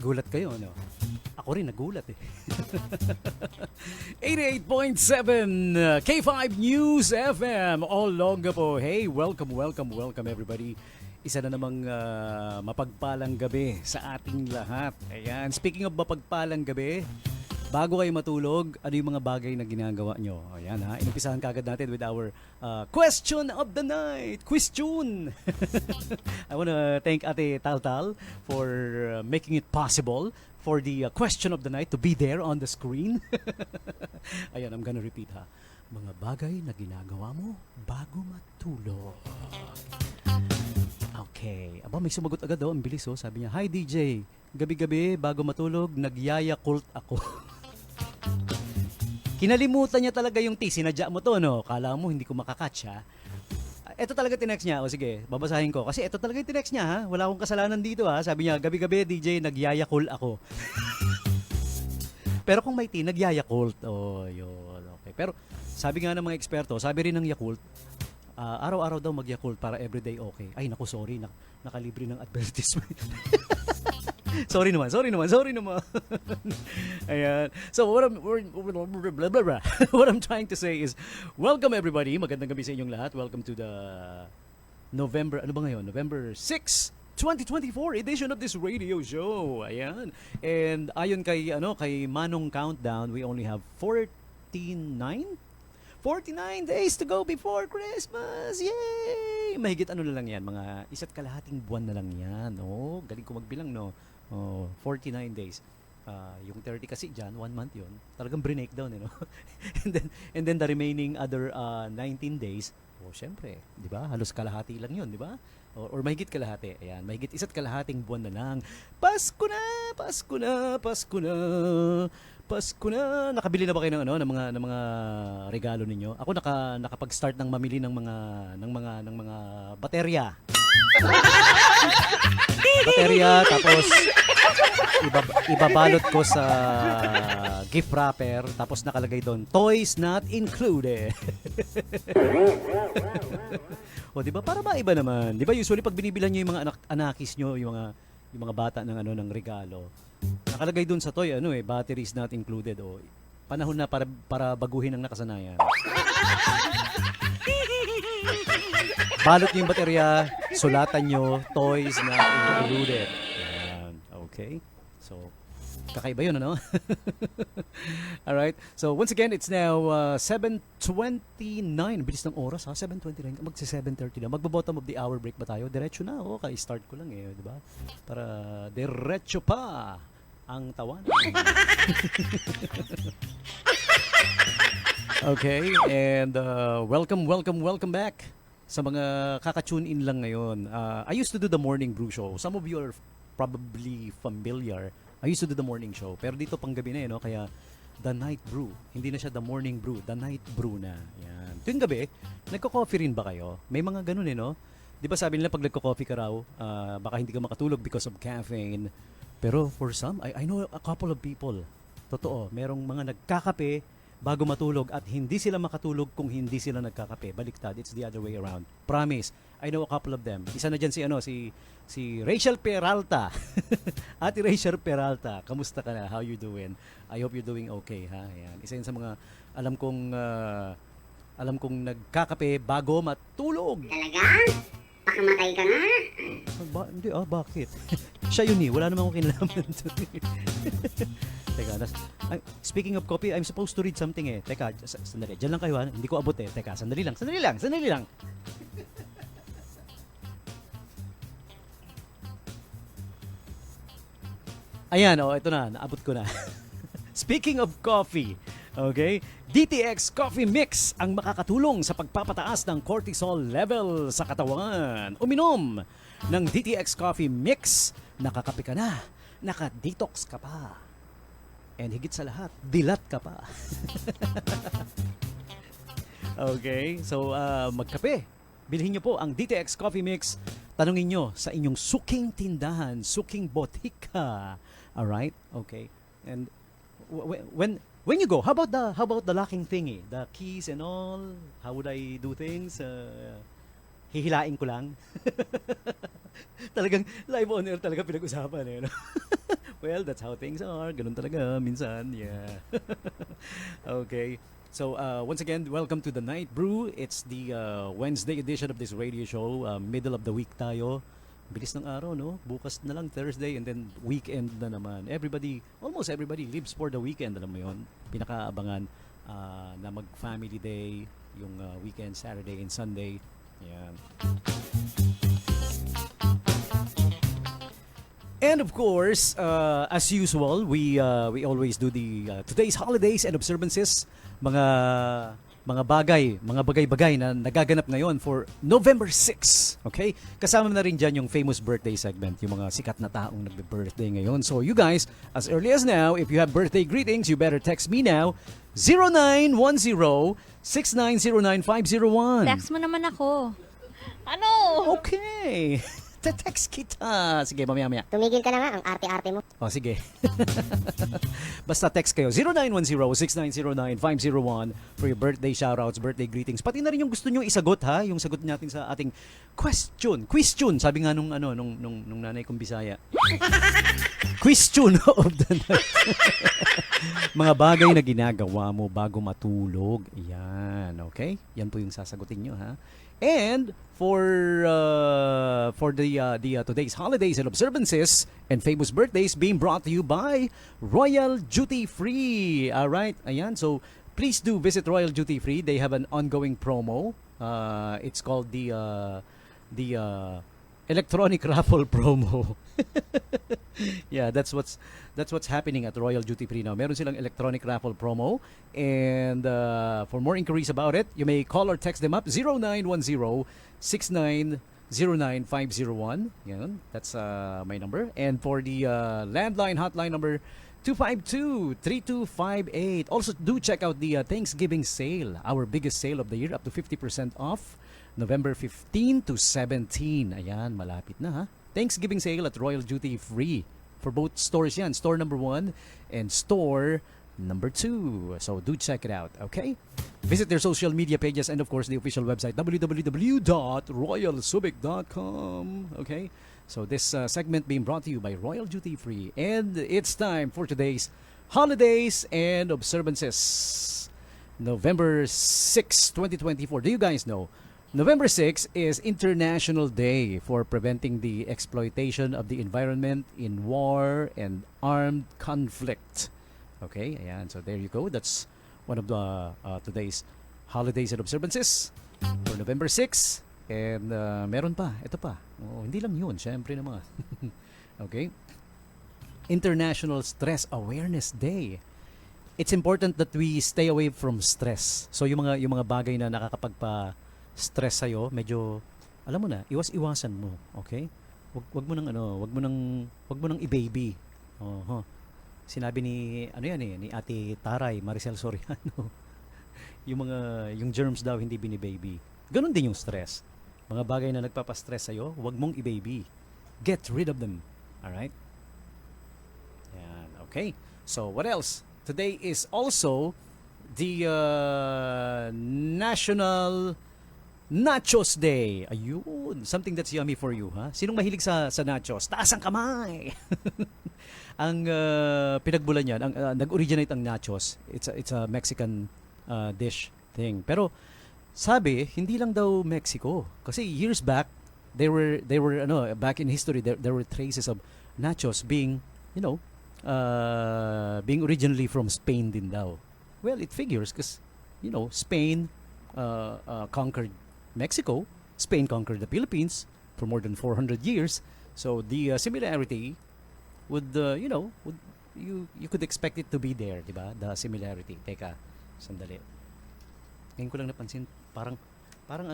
Gulat kayo, ano? Ako rin nagulat eh. 88.7 K5 News FM Olongapo. Hey, welcome everybody. Isa na namang mapagpalang gabi sa ating lahat. Ayan, speaking of mapagpalang gabi, bago kayo matulog, ano yung mga bagay na ginagawa nyo? Ayan ha, inumpisahan kagad natin with our question of the night. Question! I wanna thank Ate Taltal for making it possible for the question of the night to be there on the screen. Ayan, I'm gonna repeat ha. Mga bagay na ginagawa mo bago matulog. Okay. Aba, may sumagot agad daw. Ang bilis oh. Sabi niya, "Hi DJ, gabi-gabi bago matulog, nagyayakult ako." Kinalimutan niya talaga yung T. Sinadya mo to, no? Kala mo hindi ko makakatch, ha? Ito talaga tinext niya. O sige, babasahin ko. Kasi ito talaga yung tinext niya, ha? Wala akong kasalanan dito, ha? Sabi niya, gabi-gabi DJ, nagyayakul ako. Pero kung may T, nagyayakult. Oh, yun. Okay. Pero sabi nga ng mga eksperto, sabi rin ng Yakult, araw-araw daw mag-Yakult para everyday okay. Ay, naku, sorry. Nakalibre ng advertisement. Sorry naman. Ayan. So, what I'm trying to say is, welcome everybody. Magandang gabi sa inyong lahat. Welcome to the November 6, 2024 edition of this radio show. Ayan. And ayon kay Manong Countdown, we only have 49 days to go before Christmas. Yay! Mahigit na lang yan, mga isa't kalahating buwan na lang yan. Oh, galing ko magbilang, no? Oh, 49 days. Yung 30 kasi dyan, 1 month yun. Talagang breakdown, no? and then the remaining other 19 days, oh, syempre, di ba? Halos kalahati lang yun, di ba? Or mahigit kalahati. Ayan, mahigit isa't kalahating buwan na lang. Pasko na! Nakabili na ba kayo ng ng mga regalo ninyo? Ako nakapag-start ng mamili ng mga baterya. Baterya, tapos ibabalot ko sa gift wrapper, tapos nakalagay doon, toys not included. O, di ba? Para maiba naman. Di ba usually pag binibilan niyo yung mga anakis niyo, yung mga bata ng regalo, nakalagay doon sa toy, batteries not included. O, panahon na para baguhin ang nakasanayan. Balot niyo yung baterya, sulatan niyo, toys not included. Ayan. Okay. So, kakaiba yun, ano? Alright. So, once again, it's now 7:29. Bilis ng oras, ha? 7:29. Magsi-7:30 na. Magbo-bottom of the hour break ba tayo? Diretso na. Okay, start ko lang eh. Di ba? Para diretso pa ang tawan. Okay. And welcome back sa mga kaka-tune in lang ngayon. I used to do the morning brew show. Some of you are probably familiar. I used to do the morning show. Pero dito panggabi na kaya the night brew. Hindi na siya the morning brew, the night brew na. Yan. Tuwing gabi, nagko-coffee rin ba kayo? May mga ganun no? Di ba sabi nila pag nagko-coffee ka raw, baka hindi ka makatulog because of caffeine. Pero for some, I know a couple of people. Totoo, merong mga nagkakape bago matulog at hindi sila makatulog kung hindi sila nagkakape. Baliktad, it's the other way around. Promise. I know a couple of them. Isa na dyan si Rachel Peralta. Ate Rachel Peralta, kamusta ka na? How you doing? I hope you're doing okay, ha? Ayan. Isa yun sa mga alam kong nagkakape bago matulog. Talaga? Pakamatay ka nga? Hindi, bakit? Siya yun wala namang akong kinalaman doon. Teka, speaking of coffee, I'm supposed to read something eh. Teka, sandali. Diyan lang kayo ha. Hindi ko abot eh. Teka, sandali lang. Ayan, ito na. Naabot ko na. Speaking of coffee, okay? DTX Coffee Mix ang makakatulong sa pagpapataas ng cortisol level sa katawan. Uminom ng DTX Coffee Mix, nakakape ka na, naka-detox ka pa. And higit sa lahat, dilat ka pa. Okay, so magkape. Bilhin nyo po ang DTX Coffee Mix. Tanungin nyo sa inyong suking tindahan, suking botika. Alright? Okay. And when you go, how about the locking thingy? The keys and all? How would I do things? Hihilain ko lang. Talagang live on air talaga pinag-usapan eh. No? Well, that's how things are. Ganun talaga minsan. Yeah. Okay. So, once again, welcome to the Night Brew. It's the Wednesday edition of this radio show. Middle of the week tayo. Bilis ng araw, no? Bukas na lang Thursday and then weekend na naman. Almost everybody lives for the weekend. Alam mo yun? Pinakaabangan na mag-family day, yung weekend, Saturday and Sunday. Yan. And of course, as usual, we always do the today's holidays and observances, mga bagay-bagay na nagaganap ngayon for November 6. Okay? Kasama na rin dyan yung famous birthday segment, yung mga sikat na taong nagbe-birthday ngayon. So you guys, as early as now, if you have birthday greetings, you better text me now, 0910-6909-501. Text mo naman ako. Ano? Okay. Te-text kita. Sige, mamaya-maya. Tumigil ka na nga, ang arte-arte mo. O, sige. Basta text kayo, 0910-6909-501 for your birthday shoutouts, birthday greetings. Pati na rin yung gusto nyo isagot, ha? Yung sagot natin sa ating question. Sabi nga nung nanay kong Bisaya. Question of the night. Mga bagay na ginagawa mo bago matulog. Yan, okay? Yan po yung sasagutin nyo, ha? And for the today's holidays and observances and famous birthdays being brought to you by Royal Duty Free. All right, ayan. So please do visit Royal Duty Free. They have an ongoing promo. It's called the electronic raffle promo. Yeah, that's what's happening at Royal Duty Free now. Meron silang electronic raffle promo, and for more inquiries about it, you may call or text them up 0910-6909-501. Yan, that's my number. And for the landline hotline number 252-3258. Also, do check out the Thanksgiving sale, our biggest sale of the year, up to 50% off. November 15 to 17. Ayan, malapit na, ha? Thanksgiving sale at Royal Duty Free. For both stores yan. Store number 1 and store number 2. So do check it out, okay? Visit their social media pages and of course the official website www.royalsubic.com. Okay? So this segment being brought to you by Royal Duty Free. And it's time for today's holidays and observances. November 6, 2024. Do you guys know? November 6 is International Day for preventing the exploitation of the environment in war and armed conflict. Okay, ayan. So there you go. That's one of the today's holidays and observances for November 6. And meron pa. Ito pa. Oh, hindi lang yun. Siyempre naman. Okay. International Stress Awareness Day. It's important that we stay away from stress. So yung mga bagay na nakakapagpa-stress sa'yo, medyo alam mo na, iwas-iwasan mo, okay? Wag mo nang i-baby. Sinabi ni ni Ate Taray Maricel Soriano. yung germs daw hindi bini-baby. Ganon din yung stress. Mga bagay na nagpapa-stress sa'yo, wag mong i-baby. Get rid of them. All right? Yan, okay. So, what else? Today is also the National Nachos Day. Ayun, something that's yummy for you, ha? Sinong mahilig sa nachos? Taas ang kamay. Ang pinagbulan niyan, nag-originate ang nachos. It's a Mexican dish thing. Pero sabi, hindi lang daw Mexico. Kasi years back, they were back in history there were traces of nachos being, being originally from Spain din daw. Well, it figures because, Spain conquered Mexico. Spain conquered the Philippines for more than 400 years. So the similarity would, you could expect it to be there, di ba? The similarity. Teka, sandali. Ngayon ko lang napansin, parang parang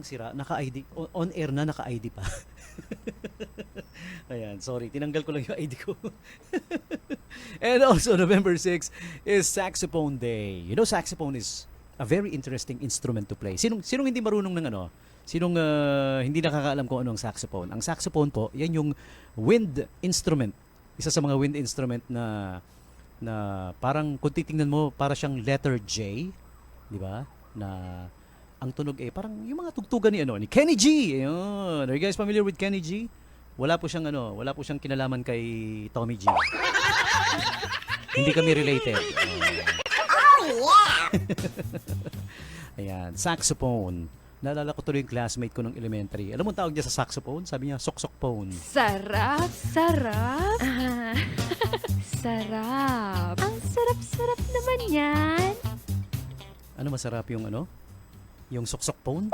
sira, naka-ID, on air na naka-ID pa. Ayan, sorry, tinanggal ko lang yung ID ko. And also, November 6 is Saxophone Day. You know, saxophone is a very interesting instrument to play. Sinong hindi marunong ng Sinong hindi nakakaalam kung anong saxophone? Ang saxophone po, yan yung wind instrument. Isa sa mga wind instrument na parang kung titingnan mo, para siyang letter J, di ba? Na ang tunog parang yung mga tugtugan ni Kenny G. Ayun. Are you guys familiar with Kenny G? wala po siyang kinalaman kay Tommy G. Hindi kami related. Ayan, saxophone. Naalala ko tuloy yung classmate ko ng elementary. Alam mo tawag niya sa saxophone? Sabi niya, sok-sok-phone. Sarap, sarap. Sarap. Ang sarap-sarap naman yan. Ano masarap yung ano? Yung sok-sok-phone?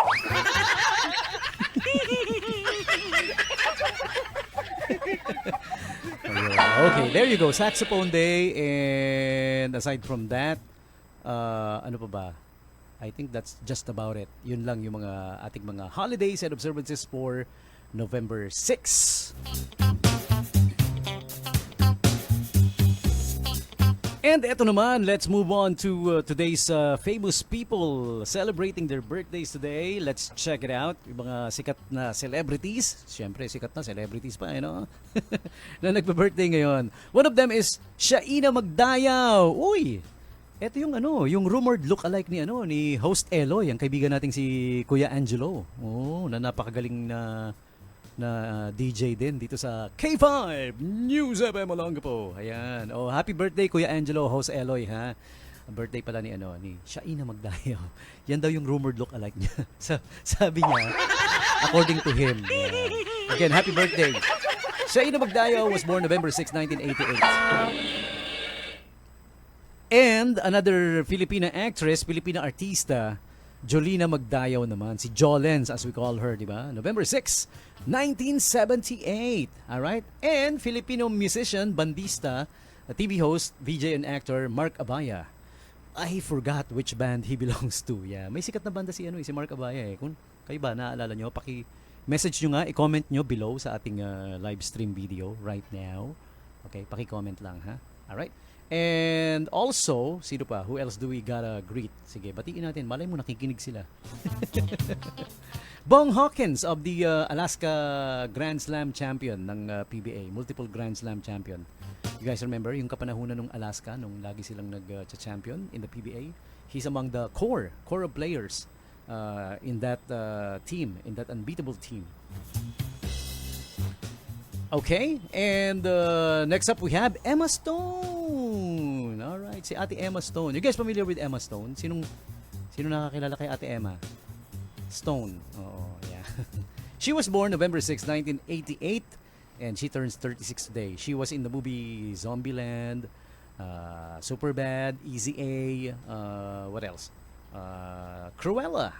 Ayun. Okay, there you go. Saxophone day. And aside from that, ano pa ba? I think that's just about it. Yun lang yung mga ating mga holidays and observances for November 6. And eto naman, let's move on to today's famous people celebrating their birthdays today. Let's check it out. Yung mga sikat na celebrities. Siyempre, sikat na celebrities pa, no? Na nagbe-birthday ngayon. One of them is Shaina Magdayaw. Uy! Eto yung yung rumored look-alike ni host Eloy, ang kaibigan nating si Kuya Angelo. Oh, na napakagaling na DJ din dito sa K5 News FM Olongapo. Ayan. Oh, happy birthday Kuya Angelo, host Eloy, ha. Birthday pala ni Shaina Magdayaw. Yan daw yung rumored look-alike niya. Sabi niya, according to him. Ayan. Again, happy birthday. Shaina Magdayaw was born November 6, 1988. And another Filipina actress, Filipina artista, Jolina Magdayaw naman, si Jolens as we call her, di ba? November 6, 1978. Alright? And Filipino musician, bandista, TV host, VJ and actor, Mark Abaya. I forgot which band he belongs to. Yeah, may sikat na banda si Mark Abaya eh. Kung kayo ba naalala nyo, paki-message nyo nga, i-comment nyo below sa ating live stream video right now. Okay, paki-comment lang, ha? Alright? And also, sino pa? Who else do we gotta greet? Sige, batiin natin. Malay mo, nakikinig sila. Bong Hawkins of the Alaska Grand Slam champion ng PBA. Multiple Grand Slam champion. You guys remember yung kapanahunan ng Alaska nung lagi silang nag-champion in the PBA? He's among the core of players in that team, in that unbeatable team. Okay, and next up we have Emma Stone. All right, si Ate Emma Stone. You guys familiar with Emma Stone? Sino nakakilala kay Ate Emma? Stone. Oh, yeah. She was born November 6, 1988, and she turns 36 today. She was in the movie Zombieland, Superbad, Easy A, what else? Cruella.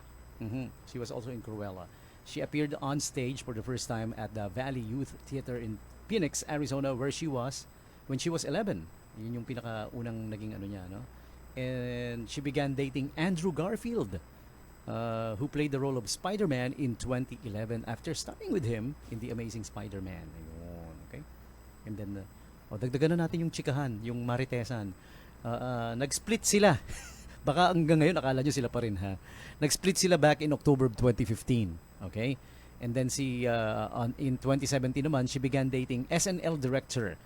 She was also in Cruella. She appeared on stage for the first time at the Valley Youth Theater in Phoenix, Arizona, where she was when she was 11. Yun yung pinakaunang naging niya, no? And she began dating Andrew Garfield, who played the role of Spider-Man in 2011 after starting with him in The Amazing Spider-Man. Ayun, okay? And then, dagdagan na natin yung chikahan, yung Maritesan. Nag-split sila. Baka hanggang ngayon, akala nyo sila pa rin, ha? Nag-split sila back in October 2015. Okay? And then in 2017 naman, she began dating SNL director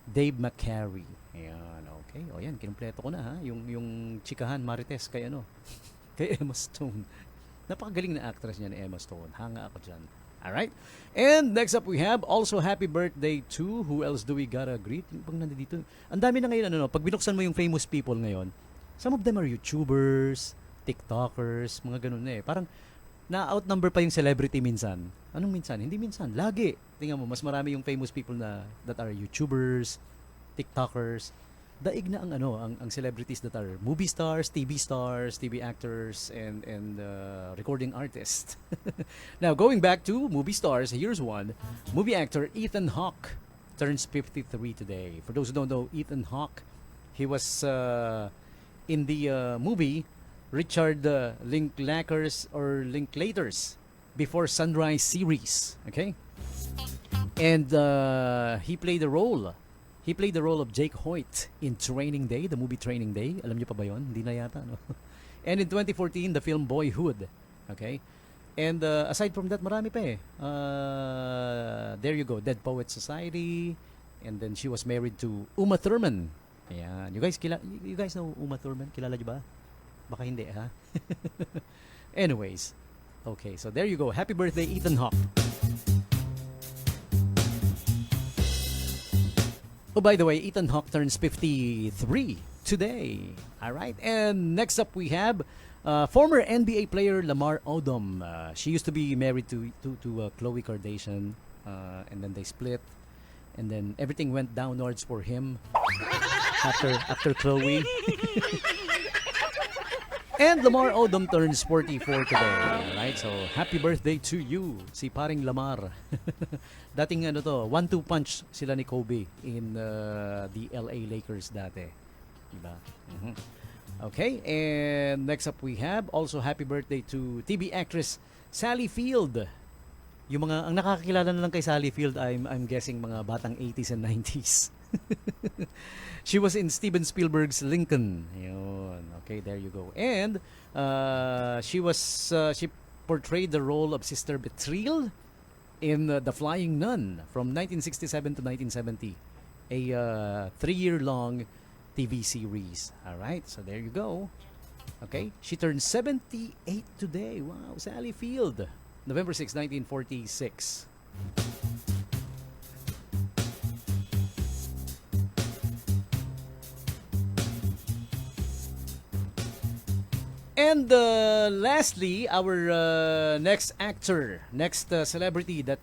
Dave McCary. Ayan, okay. O yan, kinumpleto ko na, ha? Yung chikahan, Marites, kay kay Emma Stone. Napakagaling na actress niya ni Emma Stone. Hanga ako dyan. Alright? And next up we have also happy birthday to, who else do we gotta greet? Yung pang nandito. Ang dami na ngayon, pag binuksan mo yung famous people ngayon, some of them are YouTubers, TikTokers, mga ganun na eh. Parang na-outnumber pa yung celebrity minsan. Anong minsan? Hindi minsan. Lagi. Tingnan mo, mas marami yung famous people that are YouTubers, TikTokers. Daig na ang celebrities that are movie stars, TV actors, and recording artists. Now, going back to movie stars, here's one. Movie actor Ethan Hawke turns 53 today. For those who don't know, Ethan Hawke, he was in the movie Richard Linklaters Before Sunrise series, okay? And he played the role of Jake Hoyt in Training Day, the movie Training Day. Alam niyo pa ba 'yon? Hindi na yata, no? And in 2014, the film Boyhood, okay? And aside from that, marami pa eh. There you go, Dead Poets Society, and then she was married to Uma Thurman. Ayan. You guys know Uma Thurman? Kilala niyo ba? Baka hindi, ha? Anyways. Okay, so there you go. Happy birthday, Ethan Hawke. Oh, by the way, Ethan Hawke turns 53 today. All right. And next up we have former NBA player Lamar Odom. She used to be married to Khloe Kardashian, and then they split, and then everything went downwards for him after Khloe. And Lamar Odom turns 44 today. Alright, so happy birthday to you, si paring Lamar. Dating 1-2 punch sila ni Kobe in the LA Lakers dati. Diba? Mhm. Okay, and next up we have also happy birthday to TV actress Sally Field. Yung ang nakakakilala na lang kay Sally Field, I'm guessing mga batang 80s and 90s. She was in Steven Spielberg's Lincoln. Yun. Okay, there you go. And she portrayed the role of Sister Betril in The Flying Nun from 1967 to 1970. A 3-year-long TV series. All right, so there you go. Okay, she turned 78 today. Wow, Sally Field. November 6, 1946. And lastly, our next actor, next celebrity that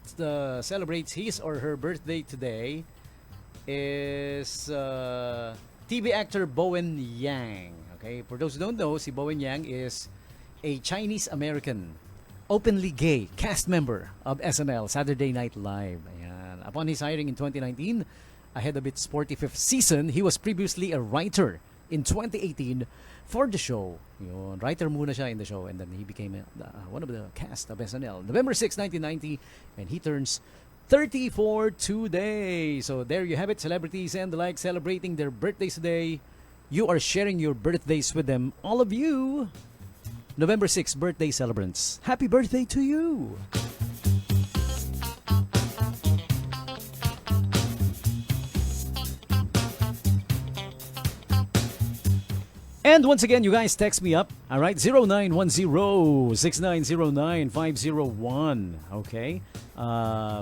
celebrates his or her birthday today is TV actor Bowen Yang. Okay, for those who don't know, si Bowen Yang is a Chinese-American, openly gay cast member of SNL, Saturday Night Live. Ayan. Upon his hiring in 2019, ahead of its 45th season, he was previously a writer in 2018 for the show. Yun, writer muna siya in the show, and then he became one of the cast of SNL. November 6, 1990, and he turns 34 today. So there you have it, celebrities and the like celebrating their birthdays today. You are sharing your birthdays with them, all of you. November 6 birthday celebrants. Happy birthday to you! And once again, you guys text me up. All right, 0910-6909-501. Okay?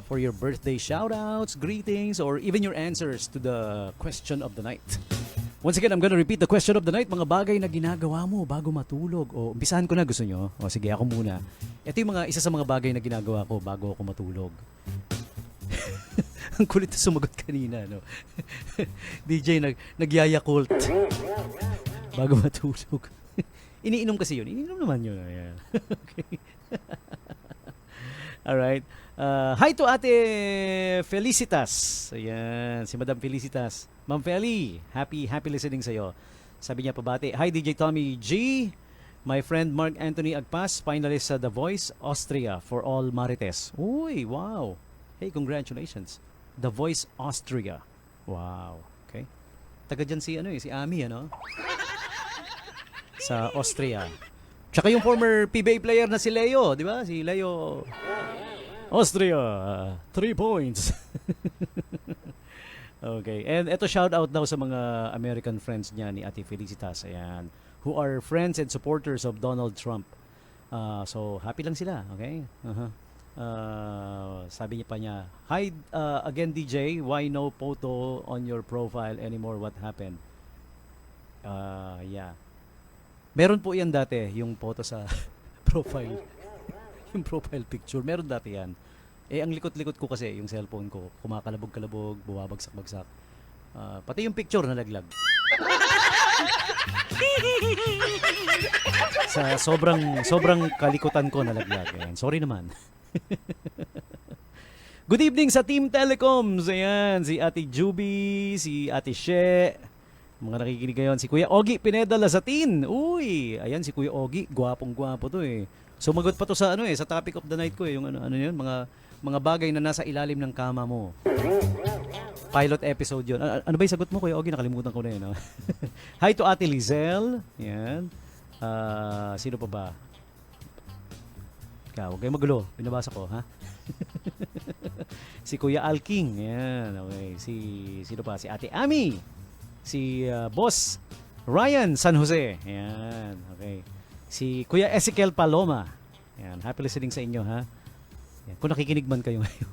For your birthday shoutouts, greetings, or even your answers to the question of the night. Once again, I'm gonna repeat the question of the night. Mga bagay na ginagawa mo bago matulog. O, umpisahan ko na, gusto nyo? O, sige, ako muna. Ito yung isa sa mga bagay na ginagawa ko bago ako matulog. Ang kulit na sumagot kanina, no? DJ nagyayakult bago matulog. Iniinom kasi yun. Iniinom naman yun. Ayan. Okay. Alright. Hi to Ate Felicitas. Ayan, si Madam Felicitas. Ma'am Feli, happy listening sa'yo. Sabi niya pabati, hi DJ Tommy G, my friend Mark Anthony Agpas, finalist sa The Voice Austria for all Marites. Uy, wow. Hey, congratulations. The Voice Austria. Wow. Okay. Taga dyan si Ami, sa Austria. Tsaka yung former PBA player na si Leo, di ba? Si Leo Austria, 3 points. Okay. And ito shout out daw sa mga American friends niya ni Ate Felicitas, ayan, who are friends and supporters of Donald Trump. So happy lang sila, okay? Sabi niya pa niya, hi again DJ, why no photo on your profile anymore? What happened? Yeah. Meron po yan dati, yung photo sa profile. Yung profile picture. Meron dati yan. Ang likot-likot ko kasi, yung cellphone ko, kumakalabog-kalabog, buwabagsak-bagsak. Pati yung picture nalaglag. Sa sobrang kalikutan ko nalaglag. Ayan. Sorry naman. Good evening sa Team Telecoms. Ayan, si Ate Juby, si Ate She. Mga nakikinig ngayon, si Kuya Ogie Pineda Lazatin. Uy, ayan si Kuya Ogie, gwapong-gwapo to eh. Sumagot pa to sa sa topic of the night ko eh, yung ano yun, mga bagay na nasa ilalim ng kama mo. Pilot episode yun. Ano ba yung sagot mo, Kuya Ogie? Nakalimutan ko na yun. Hi to Ate Lizelle. Yan. Sino pa ba? Huwag kayo magulo. Binabasa ko, ha? Si Kuya Alking. Yan. Okay. Sino pa? Si Ate Ami. Si Boss Ryan San Jose. Yan. Okay. Si Kuya Ezekiel Paloma. Yan. Happy listening sa inyo, ha? Yan. Kung nakikinig man kayo ngayon.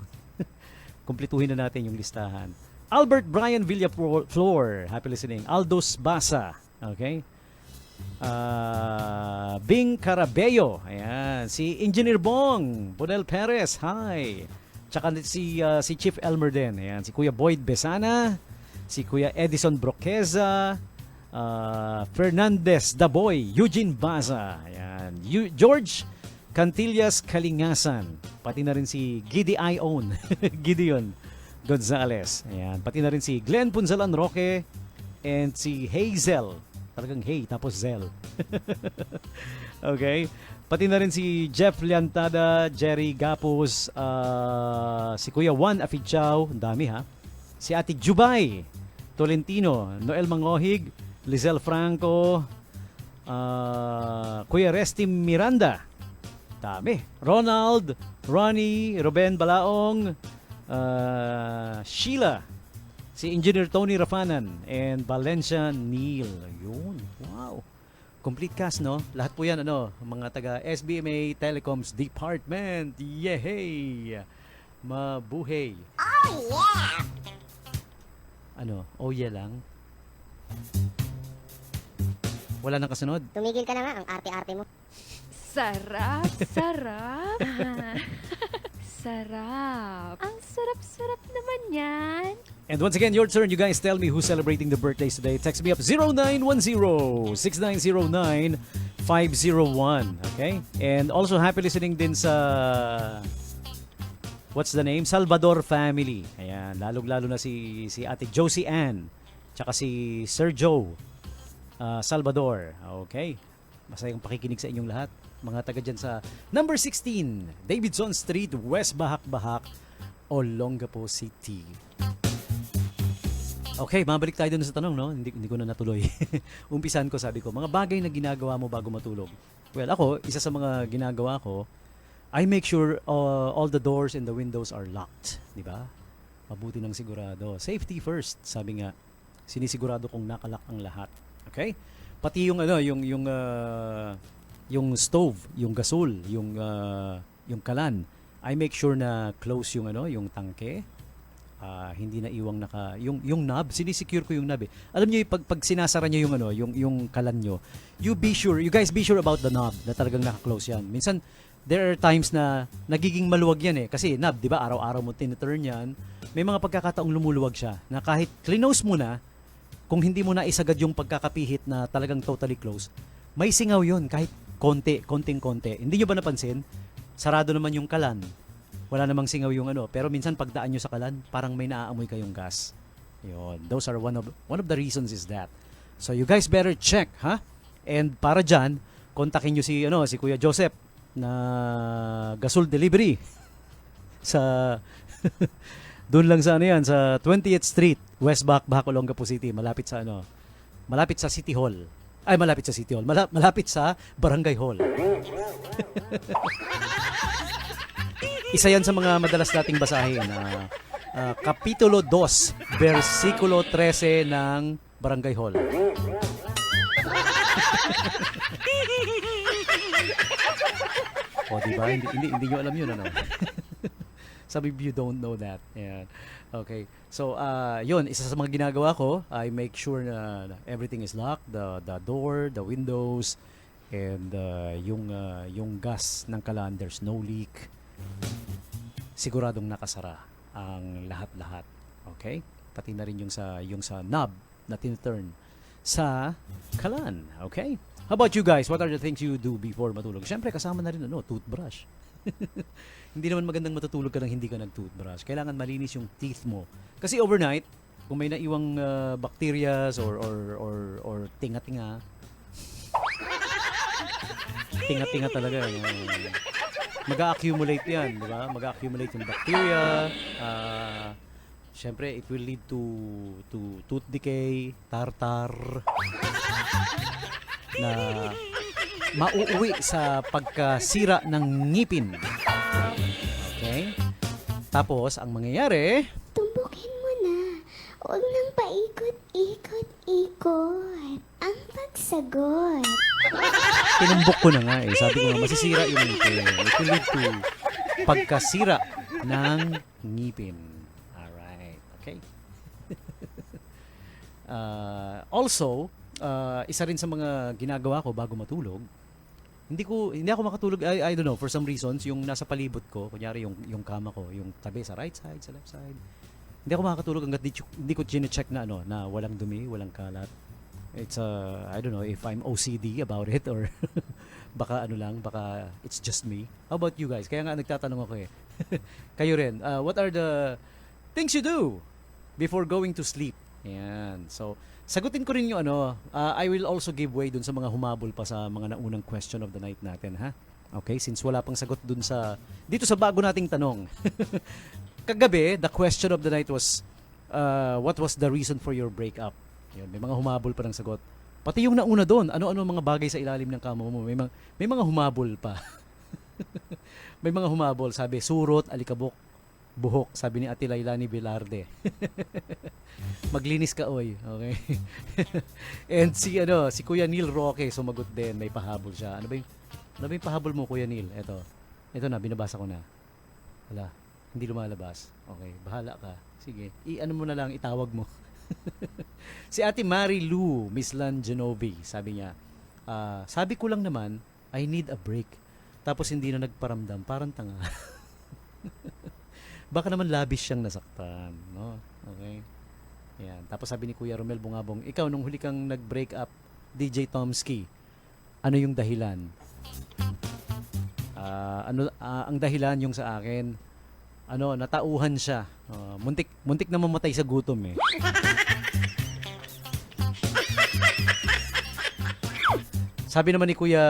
Kumpletuhin na natin yung listahan. Albert Brian Villaflor, happy listening. Aldos Basa, okay. Bing Carabello, ayan. Si Engineer Bong, Bonel Perez, hi. Tsaka si Chief Elmer din, ayan. Si Kuya Boyd Besana, si Kuya Edison Broqueza, Fernandez Daboy, Eugene Baza, ayan. George Cantillas Kalingasan, pati na rin si Gidi Ion, Gideon Gonzales, ayan. Pati na rin si Glenn Punzalan Roque and si Hazel. Talagang hey, tapos Zel. Okay. Pati na rin si Jeff Liantada, Jerry Gapos, si Kuya Juan Afichao, ang dami ha. Si Ate Jubay Tolentino, Noel Mangohig, Lizelle Franco, Kuya Resty Miranda, dami. Ronald, Ronnie, Ruben Balaong, Sheila, si Engineer Tony Rafanan, and Valencia Neil. Ayun, wow. Complete cast, no? Lahat po yan, mga taga SBMA Telecoms Department. Yehey! Mabuhay. Oh yeah! Oh yeah lang? Wala nang kasunod? Tumigil ka na nga ang arte-arte mo. Sarap, sarap. Sarap. Ang sarap-sarap naman yan. And once again, your turn. You guys tell me who's celebrating the birthdays today. Text me up 0910-6909-501. Okay? And also, happy listening din sa... What's the name? Salvador family. Ayan. Lalong-lalo na si Ate Josie Ann. Tsaka si Sir Joe Salvador. Okay? Masayang pakikinig sa inyong lahat. Mga taga dyan sa number 16, Davidson Street, West Bahak-Bahak, Olongapo City. Okay, mabalik tayo dun sa tanong, no? Hindi ko na natuloy. Umpisan ko, sabi ko, mga bagay na ginagawa mo bago matulog. Well, ako, isa sa mga ginagawa ko, I make sure all the doors and the windows are locked. Di ba? Mabuti ng sigurado. Safety first, sabi nga. Sinisigurado kong nakalock ang lahat. Okay? Pati yung stove, yung gasol, yung kalan, I make sure na close yung yung tangke. Hindi na iwang yung knob, sinisecure ko yung knob eh. Alam niyo pag sinasara niyo yung kalan niyo, you guys be sure about the knob na talagang naka-close yan. Minsan there are times na nagiging maluwag yan eh kasi knob, 'di ba? Araw-araw mo tin-turn yan. May mga pagkakataong lumuluwag siya na kahit close mo na, kung hindi mo na isagad yung pagkakapihit na talagang totally close, may singaw yun kahit konting-konti. Hindi nyo ba napansin? Sarado naman yung kalan. Wala namang singaw yung pero minsan pagdaan nyo sa kalan, parang may naaamoy kayong gas. Yun. Those are one of the reasons is that. So you guys better check, ha? And para dyan, kontakin nyo si Kuya Joseph na gasol delivery sa doon lang sa sa 20th Street, West Bahak, Olongapo City, malapit sa City Hall. Ay, malapit sa City Hall. Malapit sa Barangay Hall. Isa yan sa mga madalas nating basahin na Kapitulo 2, versikulo 13 ng Barangay Hall. O, diba? Hindi nyo alam yun, Some of you don't know that. Yeah. Okay. So, yun, isa sa mga ginagawa ko, I make sure na everything is locked, the door, the windows, and yung gas ng kalan, there's no leak. Siguradong nakasara ang lahat-lahat. Okay? Pati na rin yung sa knob na tin-turn sa kalan. Okay? How about you guys? What are the things you do before matulog? Siyempre, kasama na rin toothbrush. Hindi naman magandang matutulog ka nang hindi ka nag-toothbrush. Kailangan malinis yung teeth mo. Kasi overnight, kung may naiwang bacterias or tinga-tinga, tinga-tinga talaga. Mag-accumulate yan, di ba? Mag-accumulate yung bacteria. Siyempre, it will lead to tooth decay, tartar, na mauuwi sa pagkasira ng ngipin. Okay? Tapos, ang mangyayari, Tumbukin mo na. Huwag nang paikot-ikot-ikot. Ang pagsagot. tinumbok ko na nga eh. Sabi ko nga, masisira yung ngipin. It will lead to pagkasira ng ngipin. Alright. Okay? Also, isa rin sa mga ginagawa ko bago matulog, hindi ako makatulog, I don't know, for some reasons, yung nasa palibot ko, kunyari yung kama ko, yung tabi sa right side, sa left side, hindi ako makakatulog hanggat hindi ko chine-check na na walang dumi, walang kalat. It's I don't know if I'm OCD about it or baka baka it's just me. How about you guys? Kaya nga nagtatanong ako eh. Kayo rin, what are the things you do before going to sleep? Yan. So, sagutin ko rin yung I will also give way dun sa mga humabol pa sa mga naunang question of the night natin, ha? Okay, since wala pang sagot dun dito sa bago nating tanong. Kagabi, the question of the night was, what was the reason for your breakup? Yun, may mga humabol pa ng sagot. Pati yung nauna doon, ano-ano mga bagay sa ilalim ng kama mo, may mga humabol pa. May mga humabol, sabi, surot, alikabok, buhok, sabi ni Ate Lailani Velarde. Maglinis ka, oy. Okay. And si Kuya Neil Roque sumagot din, may pahabol siya. Ano ba yung pahabol mo, Kuya Neil? Ito na, binabasa ko na. Wala, hindi lumalabas. Okay, bahala ka. Sige, ano mo na lang, itawag mo. Si Ate Mary Lou Mislan Genovi, sabi niya, sabi ko lang naman, I need a break. Tapos hindi na nagparamdam, parang tanga. Baka naman labis siyang nasaktan, no? Okay. Yan. Tapos sabi ni Kuya Romel Bungabong, ikaw nung huli kang nag-break up, DJ Tomsky, ano yung dahilan? Ang dahilan yung sa akin, natauhan siya. Muntik na mamatay sa gutom eh. Sabi naman ni Kuya,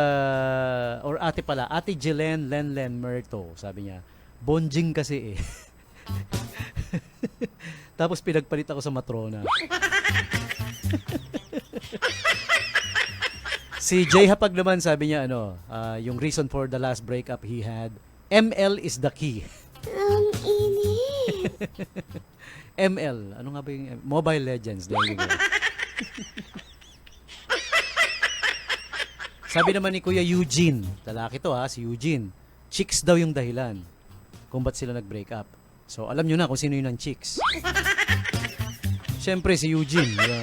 or Ate Jelen Lenlen Merto, sabi niya, bonjing kasi eh. Tapos pinagpalit ako sa matrona. Si Jay Hapag naman, sabi niya, yung reason for the last breakup he had, ML is the key. Ang init. ML, ano nga ba yung Mobile Legends? There you go. Sabi naman ni Kuya Eugene, lalaki to si Eugene, chicks daw yung dahilan kung ba't sila nag-break up. So, alam nyo na kung sino yun ang chicks. Siyempre, si Eugene. Diba?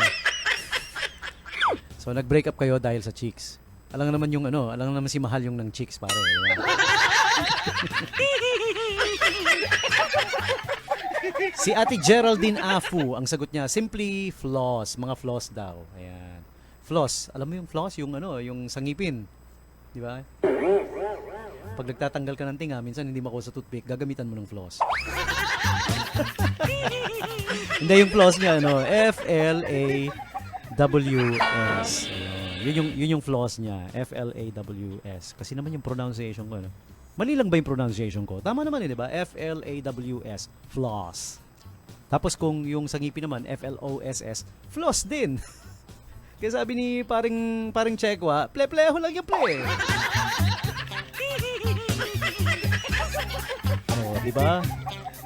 So, nag-break up kayo dahil sa chicks. Alam naman si Mahal yung ng chicks, pare. Diba? Si Ate Geraldine Afu, ang sagot niya, simply floss. Mga floss daw. Ayan. Floss. Alam mo yung floss? Yung sa ngipin. Di ba? Pag nagtatanggal ka ng tinga, minsan hindi makuha sa toothpick, gagamitan mo ng floss. Hindi yung floss niya, F-L-A-W-S. Yun yung floss niya, F-L-A-W-S. Kasi naman yung pronunciation ko, mali lang ba yung pronunciation ko? Tama naman di ba? F-L-A-W-S, floss. Tapos kung yung sa ngipin naman, F-L-O-S-S, floss din. Kaya sabi ni paring Chekwa, ple-pleho lang yung ple. Di ba?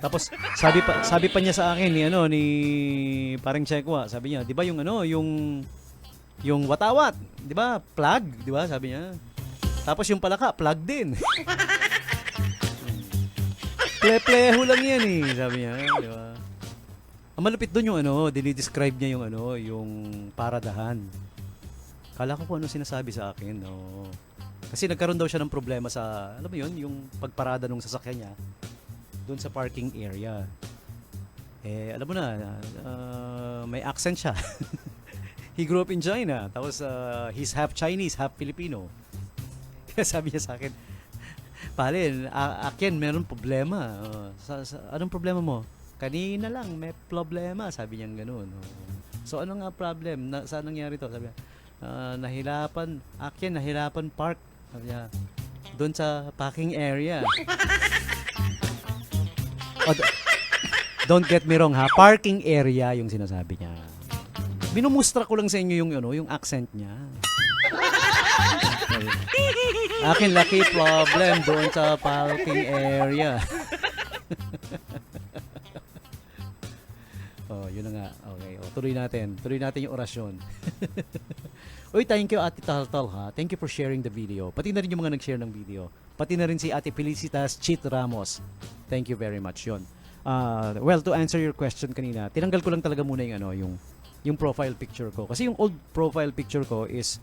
Tapos sabi pa niya sa akin ni paring Chekwa, sabi niya, di ba yung watawat, di ba? Plug, di ba? Sabi niya. Tapos yung palaka, plug din. Ple-pleho lang yan sabi niya, di ba? Ang malupit doon yung dinidescribe niya yung paradahan. Kala ko kung ano sinasabi sa akin, Kasi nagkaroon daw siya ng problema sa, alam mo yun, yung pagparada ng sasakyan niya doon sa parking area. Alam mo na, may accent siya. He grew up in China. Tapos, he's half Chinese, half Filipino. Kaya sabi niya sa akin, pare, akin, meron problema. Anong problema mo? Kanina lang, may problema. Sabi niya gano'n. So, ano nga problem? Saan nangyari to? Sabi niya, nahirapan park. Sabi niya, doon sa parking area. Don't get me wrong ha, parking area yung sinasabi niya. Minumustra ko lang sa inyo yung accent niya. Akin laki problem doon sa parking area. Yun na nga. Okay. Tuloy natin yung orasyon. Uy, thank you Ate Taltal ha. Thank you for sharing the video. Pati na rin yung mga nag-share ng video. Pati na rin si Ate Felicitas Chit Ramos. Thank you very much. Yun. Well, to answer your question kanina, tinanggal ko lang talaga muna yung yung profile picture ko. Kasi yung old profile picture ko is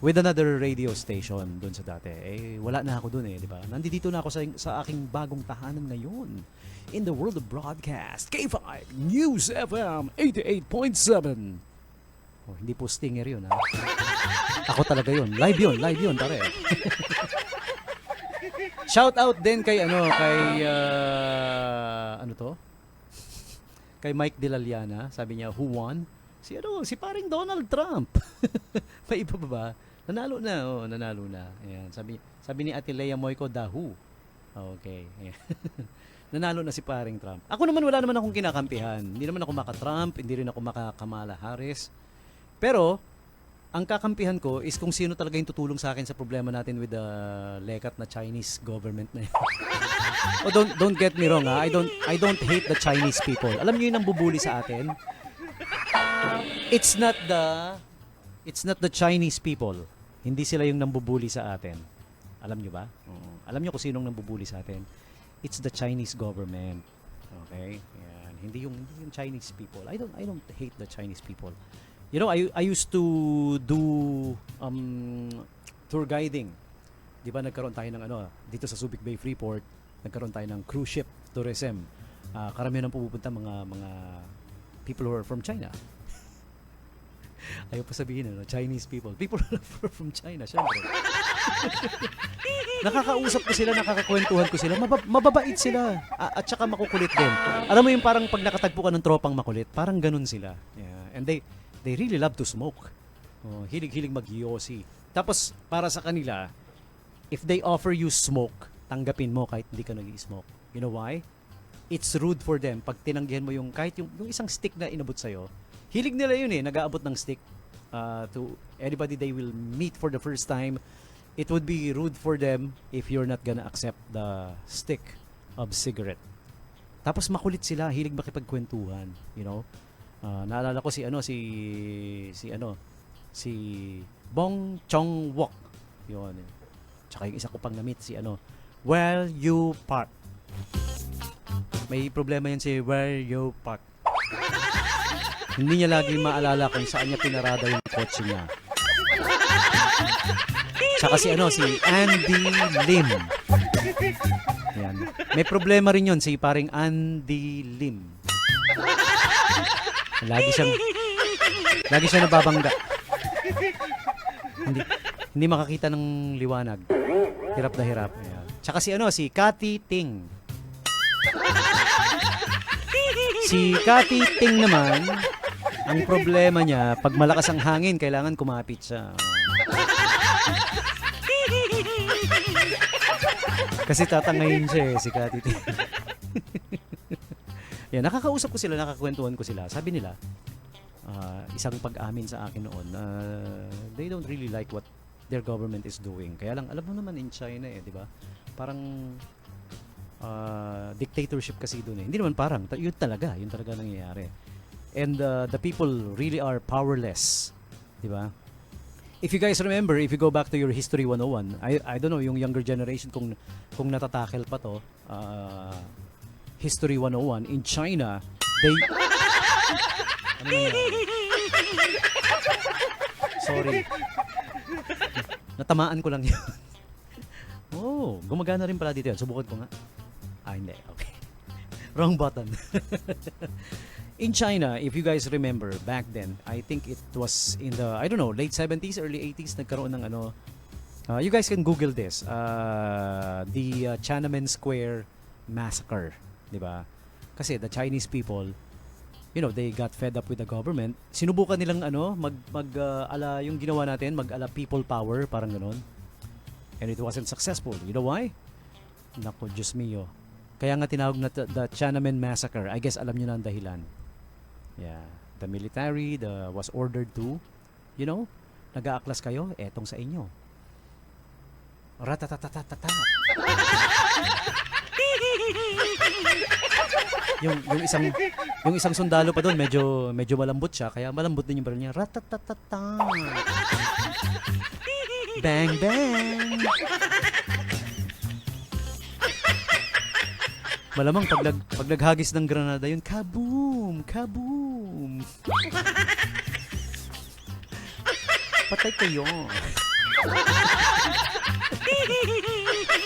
with another radio station doon sa dati. Eh, wala na ako doon eh, di ba? Nandito na ako sa aking bagong tahanan ngayon. In the world of broadcast, K5 News FM 88.7. Oh, hindi po stinger yun, ha? Ako talaga yun. Live yun, pare. Shout out din kay ano to? Kay Mike De La Liana, sabi niya, who won? Si paring Donald Trump. May iba pa ba? Nanalo na. Ayan, sabi ni Ate Lea Moyko, the who? Okay. Ayan. Nanalo na si paring Trump. Ako naman, wala naman akong kinakampihan. Hindi naman ako maka-Trump, hindi rin ako maka-Kamala Harris. Pero, ang kakampihan ko is kung sino talaga yung tutulong sa akin sa problema natin with the lekat na Chinese government na yun. Oh, don't get me wrong, ha. I don't hate the Chinese people. Alam niyo yung nambubuli sa atin? It's not the Chinese people. Hindi sila yung nambubuli sa atin. Alam niyo ba? Alam niyo kung sinong nambubuli sa atin? It's the Chinese government. Okay? Yan. Hindi yung Chinese people. I don't hate the Chinese people. You know, I used to do tour guiding. 'Di ba nagkaroon tayo ng dito sa Subic Bay Freeport, nagkaroon tayo ng cruise ship tourism. Karamihan ng pupunta mga people who are from China. Ayaw pa sabihin, Chinese people. People who are from China, syempre. Nakakausap ko sila, nakakakwentuhan ko sila. Mababait sila. At saka makukulit din. Alam mo yung parang pag nakatagpo ka ng tropang makulit, parang ganun sila. Yeah. And they really love to smoke. Hilig-hilig mag-yosi. Tapos, para sa kanila, if they offer you smoke, tanggapin mo kahit hindi ka nag-i-smoke. You know why? It's rude for them. Pag tinanggihan mo kahit yung isang stick na inabot sa'yo, hilig nila yun nag-aabot ng stick to anybody they will meet for the first time. It would be rude for them if you're not gonna accept the stick of cigarette. Tapos makulit sila, hilig makipagkwentuhan, you know. Naalala ko si Bong Chong Wok. Yun. Tsaka yung isa ko pang na-meet Where You Park. May problema yan si Where You Park. Hindi niya lagi maalala kung saan niya pinarada yung kotse niya. Tsaka si Andy Lim. Ayan. May problema rin yun si paring Andy Lim. Lagi siyang nababangga. Hindi makakita ng liwanag. Hirap na hirap. Ayan. Tsaka si Cathy Ting. Si Cathy Ting naman, ang problema niya, pag malakas ang hangin, kailangan kumapit siya. Kasi tatangayin siya si Cathy Ting. Yan, nakakausap ko sila, nakakwentuhan ko sila. Sabi nila, isang pag-amin sa akin noon, they don't really like what their government is doing. Kaya lang, alam mo naman in China di ba? Parang dictatorship kasi doon Hindi naman parang, yun talaga nangyayari. And the people really are powerless. Di ba? If you guys remember, if you go back to your History 101, I don't know, yung younger generation kung natatakel pa to, History 101, in China, they... Ano nangyari? Sorry. Natamaan ko lang yun. Oh, gumagana rin pala dito yan. Subukan ko nga. Hindi. Okay. Wrong button. In China, if you guys remember, back then, I think it was in the, I don't know, late 70s, early 80s, nagkaroon ng you guys can Google this. The Tiananmen Square Massacre. Diba? Kasi the Chinese people, you know, they got fed up with the government. Sinubukan nilang ala yung ginawa natin, ala people power, parang gano'n. And it wasn't successful. You know why? Naku, Diyos mio. Kaya nga tinawag na the Tiananmen Massacre. I guess alam nyo na ang dahilan. Yeah. The military was ordered to, you know, nag-aaklas kayo, etong sa inyo. Ratatatatata. yung isang sundalo pa doon medyo malambot siya, kaya malambot din yung baril niya. Ratatatata. Bang bang. Malamang pag naghagis ng granada yun, kaboom, kaboom. Patay kayo.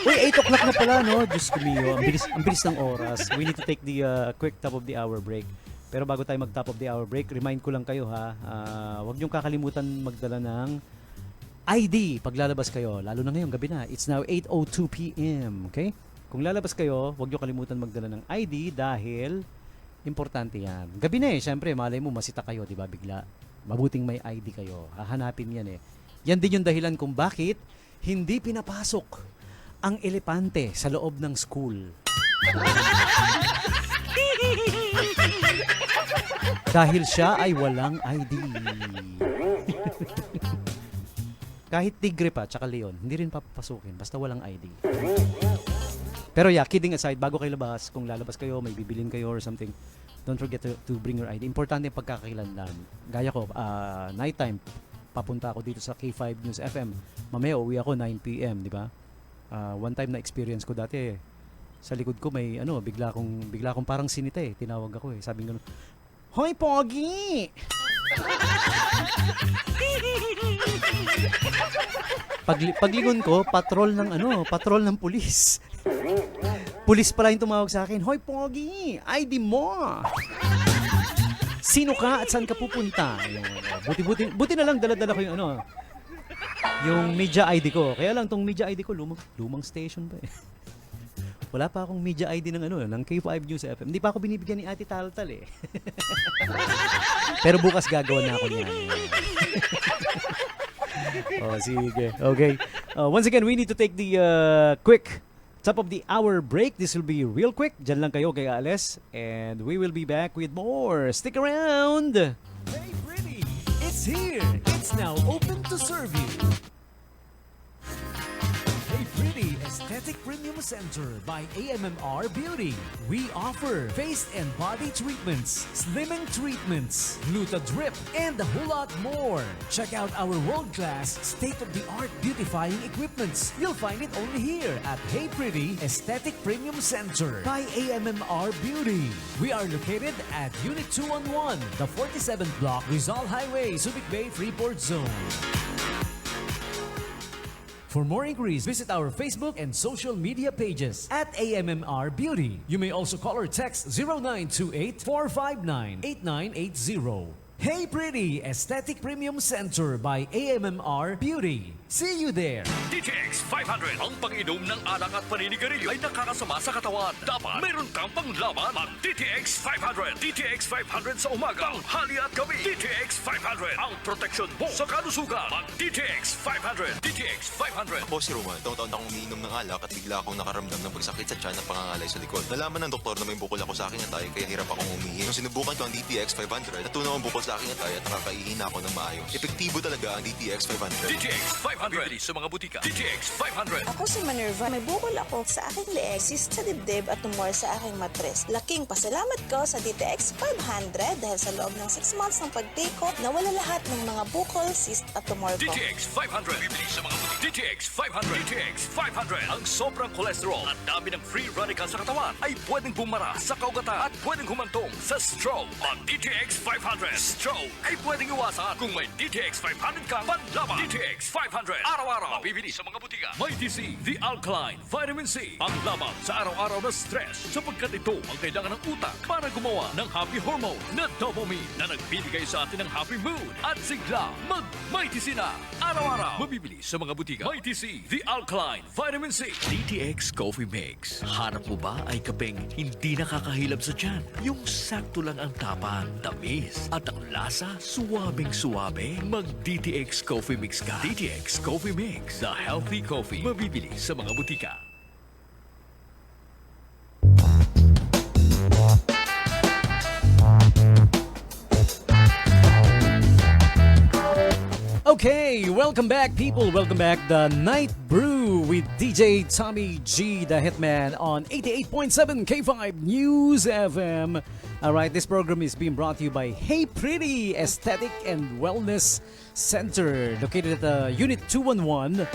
Uy, 8 o'clock na pala, no? Diyos ko mio, ang bilis ng oras. We need to take the quick top of the hour break. Pero bago tayo mag-top of the hour break, remind ko lang kayo ha, huwag niyong kakalimutan magdala ng ID pag lalabas kayo, lalo na ngayong gabi na. It's now 8:02 p.m. Okay? Kung lalabas kayo, huwag niyo kalimutan magdala ng ID dahil importante yan. Gabi na eh, syempre, malay mo masita kayo, di ba? Bigla. Mabuting may ID kayo. Hahanapin yan eh. Yan din yung dahilan kung bakit hindi pinapasok ang elepante sa loob ng school. Dahil siya ay walang ID. Kahit tigre pa, tsaka leon, hindi rin papapasukin, basta walang ID. Pero yeah, kidding aside, bago kayo labas, kung lalabas kayo, may bibilin kayo or something, don't forget to bring your ID. Importante yung pagkakakilanlan. Gaya ko, nighttime, papunta ako dito sa K5 News FM. Mamaya uwi ako 9 p.m., di ba? One time na experience ko dati, sa likod ko may bigla akong parang sinita eh. Tinawag ako eh. Sabi ko, "Hoy, Pogi!" Paglingon ko, patrol ng pulis. Pulis pala yung tumawag sa akin, "Hoy, Pogi! ID mo!" Sino ka at saan ka pupunta? Buti na lang dala-dala ko yung media ID ko. Kaya lang tong media ID ko lumang station pa eh. Wala pa akong media ID ng K5 News FM. Hindi pa ako binibigyan ni Ate Taltal eh. Pero bukas gagawa na ako niyan. Oh, sige. Okay. Once again, we need to take the quick top of the hour break. This will be real quick. Diyan lang kayo kay Ales. And we will be back with more. Stick around! Hey, Pretty! It's here! It's now open to serve you. Hey, Pretty Aesthetic Premium Center by AMMR Beauty. We offer face and body treatments, slimming treatments, Gluta Drip, and a whole lot more. Check out our world-class, state-of-the-art beautifying equipments. You'll find it only here at Hey Pretty Aesthetic Premium Center by AMMR Beauty. We are located at Unit 211, the 47th Block, Rizal Highway, Subic Bay, Freeport Zone. For more inquiries, visit our Facebook and social media pages at AMMR Beauty. You may also call or text 0928-459-8980. Hey Pretty Aesthetic Premium Center by AMMR Beauty. See you there! DTX 500, ang pang-inom ng alak at paninigarilyo ay nakakasama sa katawan. Dapat mayroon kang panglaban. Ang DTX 500. DTX 500 sa umaga, tanghali at gabi. DTX 500, ang proteksyon mo sa kalusugan. Ang DTX 500. DTX 500. Ako si Roman, taon-taon akong umiinom ng alak at bigla akong nakaramdam ng pagsakit sa tiyan at pangangalay sa likod. Nalaman ng doktor na may bukol ako sa aking atay kaya hirap akong umihi. Nung sinubukan ko ang DTX 500, natunaw ang bukol sa aking atay at nakakaihina ako ng maayos. Epektibo talaga ang DTX 500. DTX 500. Bibili sa mga butika. DTX 500. Ako si Minerva. May bukol ako sa aking leeg, cyst sa dibdib at tumor sa aking matres. Laking pasalamat ko sa DTX 500 dahil sa loob ng 6 months ng pag-take ko, nawala lahat ng mga bukol, cyst at tumor ko. DTX 500. Bibili sa mga butika. DTX 500. DTX 500. Ang sobrang cholesterol at dami ng free radicals sa katawan ay pwedeng bumara sa kaugatan at pwedeng humantong sa stroke. Ang DTX 500. Stroke ay pwedeng iwasan kung may DTX 500 kang panlaban. DTX 500. Araw-araw mabibili sa mga butika. May DC, The Alkaline Vitamin C. Panlaban sa araw-araw na stress sapagkat ito ang kailangan ng utak para gumawa ng happy hormone na dopamine na nagbibigay sa atin ng happy mood at sigla mag-May DC na. Araw-araw mabibili sa mga butika. May DC, The Alkaline Vitamin C. DTX Coffee Mix. Hanap mo ba ay kabeng hindi nakakahilab sa tiyan? Yung sakto lang ang tapa, tamis at ang lasa, suwabing-suwabe. Mag-DTX Coffee Mix ka. DTX Coffee Mix. The healthy coffee. Mabibili sa mga butika. Okay, welcome back, people. Welcome back. The Night Brew with DJ Tommy G, the Hitman, on 88.7 K5 News FM. All right, this program is being brought to you by Hey Pretty Aesthetic and Wellness Center, located at Unit 211,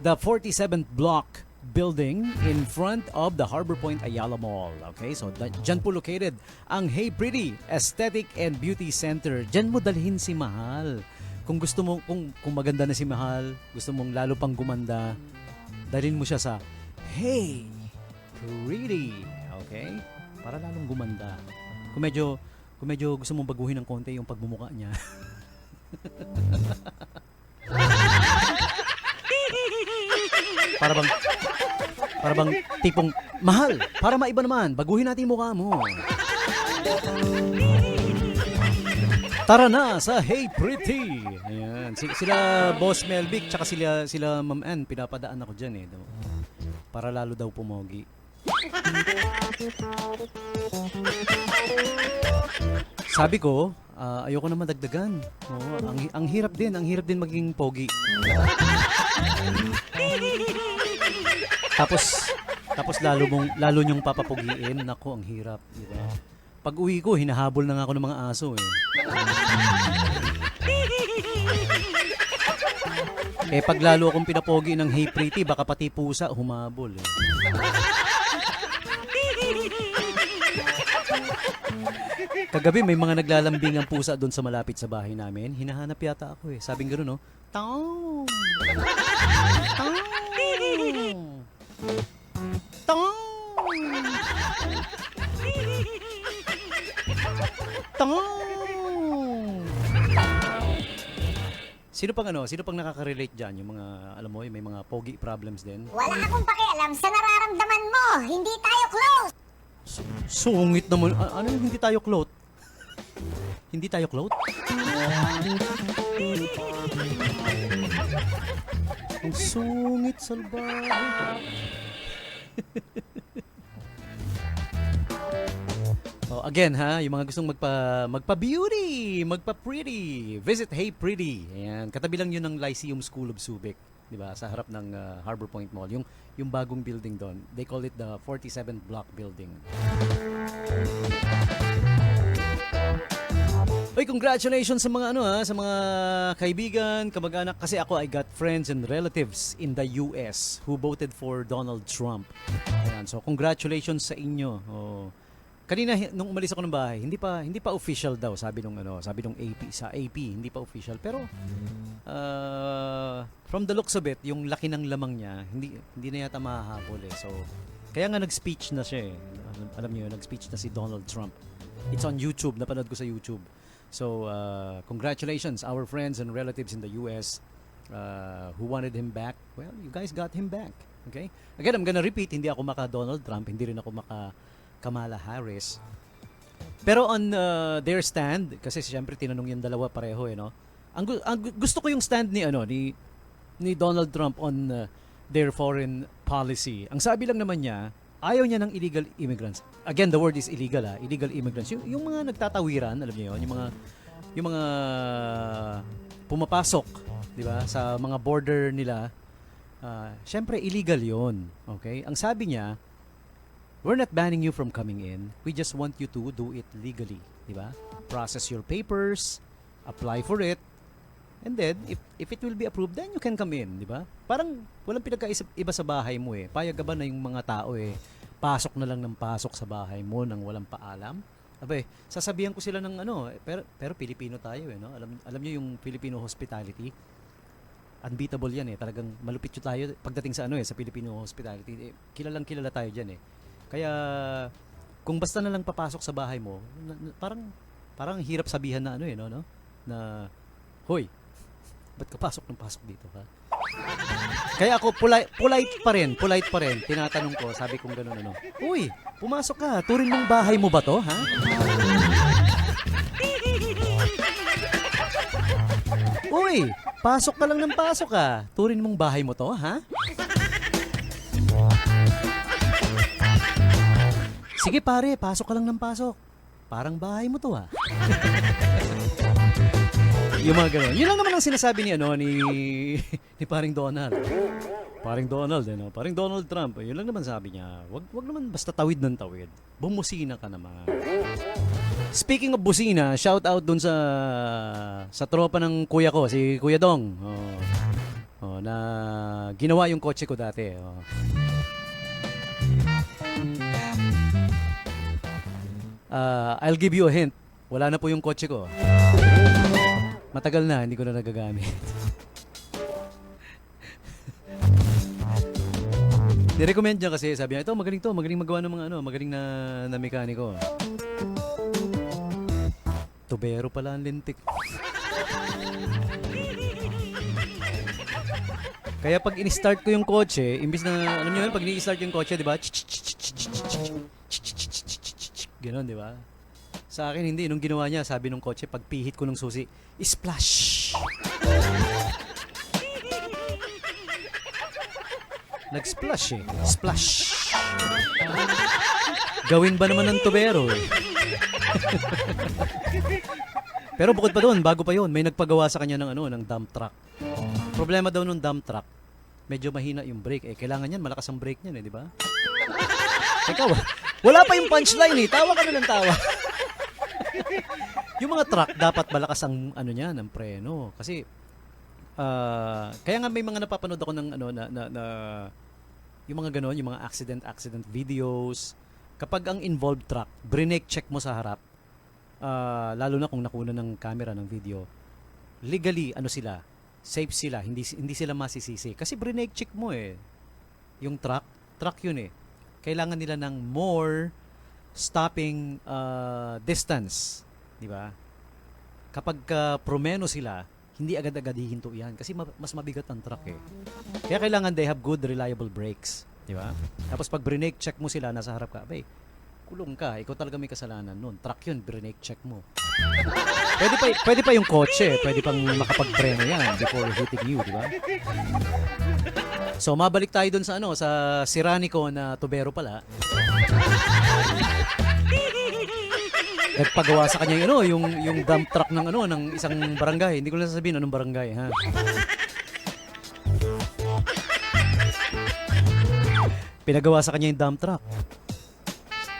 the 47th Block, Building in front of the Harbor Point Ayala Mall. Okay, so dyan po located ang Hey Pretty Aesthetic and Beauty Center. Dyan mo dalhin si Mahal. Kung gusto mo, kung maganda na si Mahal, gusto mong lalo pang gumanda, dalhin mo siya sa Hey Pretty. Okay? Para lalong gumanda. Kung medyo gusto mong baguhin ng konti yung pagmumukha niya. para bang tipong mahal, para maiba naman, baguhin natin yung mukha mo. Tara na sa Hey Pretty. Ayan, sila Boss Melvic tsaka sila Ma'am Ann, pinapadaan ako diyan eh. Para lalo daw pumogi. Sabi ko, ayoko na madagdagan. Oo, ang hirap din maging pogi. Tapos lalo nyong papapugiin, nako ang hirap, di ba? Pag uwi ko, hinahabol na nga ako ng mga aso eh. Pag lalo akong pinapogi ng Hey Pretty, baka pati pusa humabol eh. Kagabi may mga naglalambing ang pusa doon sa malapit sa bahay namin. Hinahanap yata ako eh. Sabing gano'n, no? Tong! Tong! Tong! Tong! Sino pang nakaka-relate dyan? Yung mga, alam mo, may mga pogi problems din. Wala akong pakialam sa nararamdaman mo. Hindi tayo close. Sungit naman. Ano yung hindi tayo close? Hindi tayo close? Ang sungit, salbahe. Oh, again ha, yung mga gustong magpa-beauty, magpa-pretty, visit Hey Pretty. Ayan, katabi lang yun ng Lyceum School of Subic, 'di ba? Sa harap ng Harbor Point Mall, yung bagong building doon. They call it the 47th block building. Oy, congratulations sa mga sa mga kaibigan, kamag-anak, kasi ako I got friends and relatives in the US who voted for Donald Trump. Ayan, so congratulations sa inyo. Oh. Kanina nung umalis ako ng bahay, hindi pa official daw, sabi nung AP sa AP, hindi pa official, pero from the looks of it, yung laki ng lamang niya, hindi na yata mahahabol eh. So kaya nga nag-speech na siya eh. Alam niyo, nag-speech na si Donald Trump. It's on YouTube, napanood ko sa YouTube. So congratulations our friends and relatives in the US who wanted him back. Well, you guys got him back. Okay? Again, I'm gonna repeat, hindi ako maka Donald Trump, hindi rin ako maka Kamala Harris. Pero on their stand, kasi siyempre tinanong yung dalawa pareho eh, no? Ang gusto ko yung stand ni Donald Trump on their foreign policy. Ang sabi lang naman niya, ayaw niya ng illegal immigrants. Again, the word is illegal illegal immigrants. Yung mga nagtatawiran, alam niyo yun, yung mga pumapasok, di ba, sa mga border nila, siyempre illegal yun. Okay? Ang sabi niya, we're not banning you from coming in. We just want you to do it legally, di ba? Process your papers, apply for it, and then if it will be approved, then you can come in, di ba? Parang walang pinagkaiba sa bahay mo eh. Payag ba na yung mga tao eh, pasok na lang ng pasok sa bahay mo nang walang paalam? Abay, sasabihan ko sila ng pero Pilipino tayo eh, no? Alam niyo yung Filipino hospitality? Unbeatable yan eh. Talagang malupit yun tayo pagdating sa sa Filipino hospitality. Kilalang kilala tayo diyan eh. Kaya kung basta na lang papasok sa bahay mo, parang hirap sabihan na no? Na hoy, ba't ka pasok dito ha? Kaya ako polite pa rin. Tinatanong ko, sabi kong gano'n Uy, pumasok ka, turing mong bahay mo ba to, ha? Uy, pasok ka lang ng pasok ka, turing mong bahay mo to, ha? Sige pare, pasok ka lang ng pasok. Parang bahay mo to ha. Yung mga gano'n. Yun lang naman ang sinasabi ni paring Donald. Paring Donald Trump. Yun lang naman sabi niya. Wag naman basta tawid ng tawid. Bumusina ka naman. Speaking of busina, shout out dun sa tropa ng kuya ko, si Kuya Dong. Na ginawa yung kotse ko dati. I'll give you a hint. Wala na po yung kotse ko. Matagal na, hindi ko na nagagamit. Nirecommend niya kasi, sabi niya, ito magaling magawa ng mga magaling na mekaniko. Tubero pala ang lintik. Kaya pag in-start ko yung kotse, imbis na, alam niyo yun, pag ni-start yung kotse, di ba? Ganon, di ba? Sa akin, hindi. Nung ginawa niya, sabi nung kotse, pag pihit ko ng susi, splash! Nag-splash eh. Splash! Gawin ba naman ng tubero eh? Pero bukod pa doon, bago pa yun, may nagpagawa sa kanya ng ng dump truck. Problema daw nung dump truck, medyo mahina yung brake. Eh, kailangan yan, malakas ang brake niyan eh, di ba? Ikaw, wala pa yung punchline eh. Tawa ka na ng tawa. Yung mga truck, dapat malakas ang niyan, ang preno. Kasi, kaya nga may mga napapanood ako ng yung mga ganon, yung mga accident videos. Kapag ang involved truck, brake check mo sa harap, lalo na kung nakuna ng camera ng video, legally sila, safe sila, hindi sila masisisi kasi brake check mo eh. Yung truck yun eh. Kailangan nila ng more stopping distance, di ba? Kapag promeno sila, hindi agad-agad hihinto yan kasi mas mabigat ang truck eh. Kaya kailangan they have good reliable brakes, di ba? Tapos pag brake check mo sila, nasa harap ka, abay, kulong ka, ikaw talaga may kasalanan nun. Truck yun, brake check mo. Pwede pa yung kotse, pwede pang makapagpreno yan before hitting you, di ba? So mabalik tayo dun sa sa Siranico na tubero pala. Nagpagawa sa kanya yung dump truck ng ng isang barangay. Hindi ko lang sasabihin anong barangay, ha. Pinagawa sa kanya yung dump truck.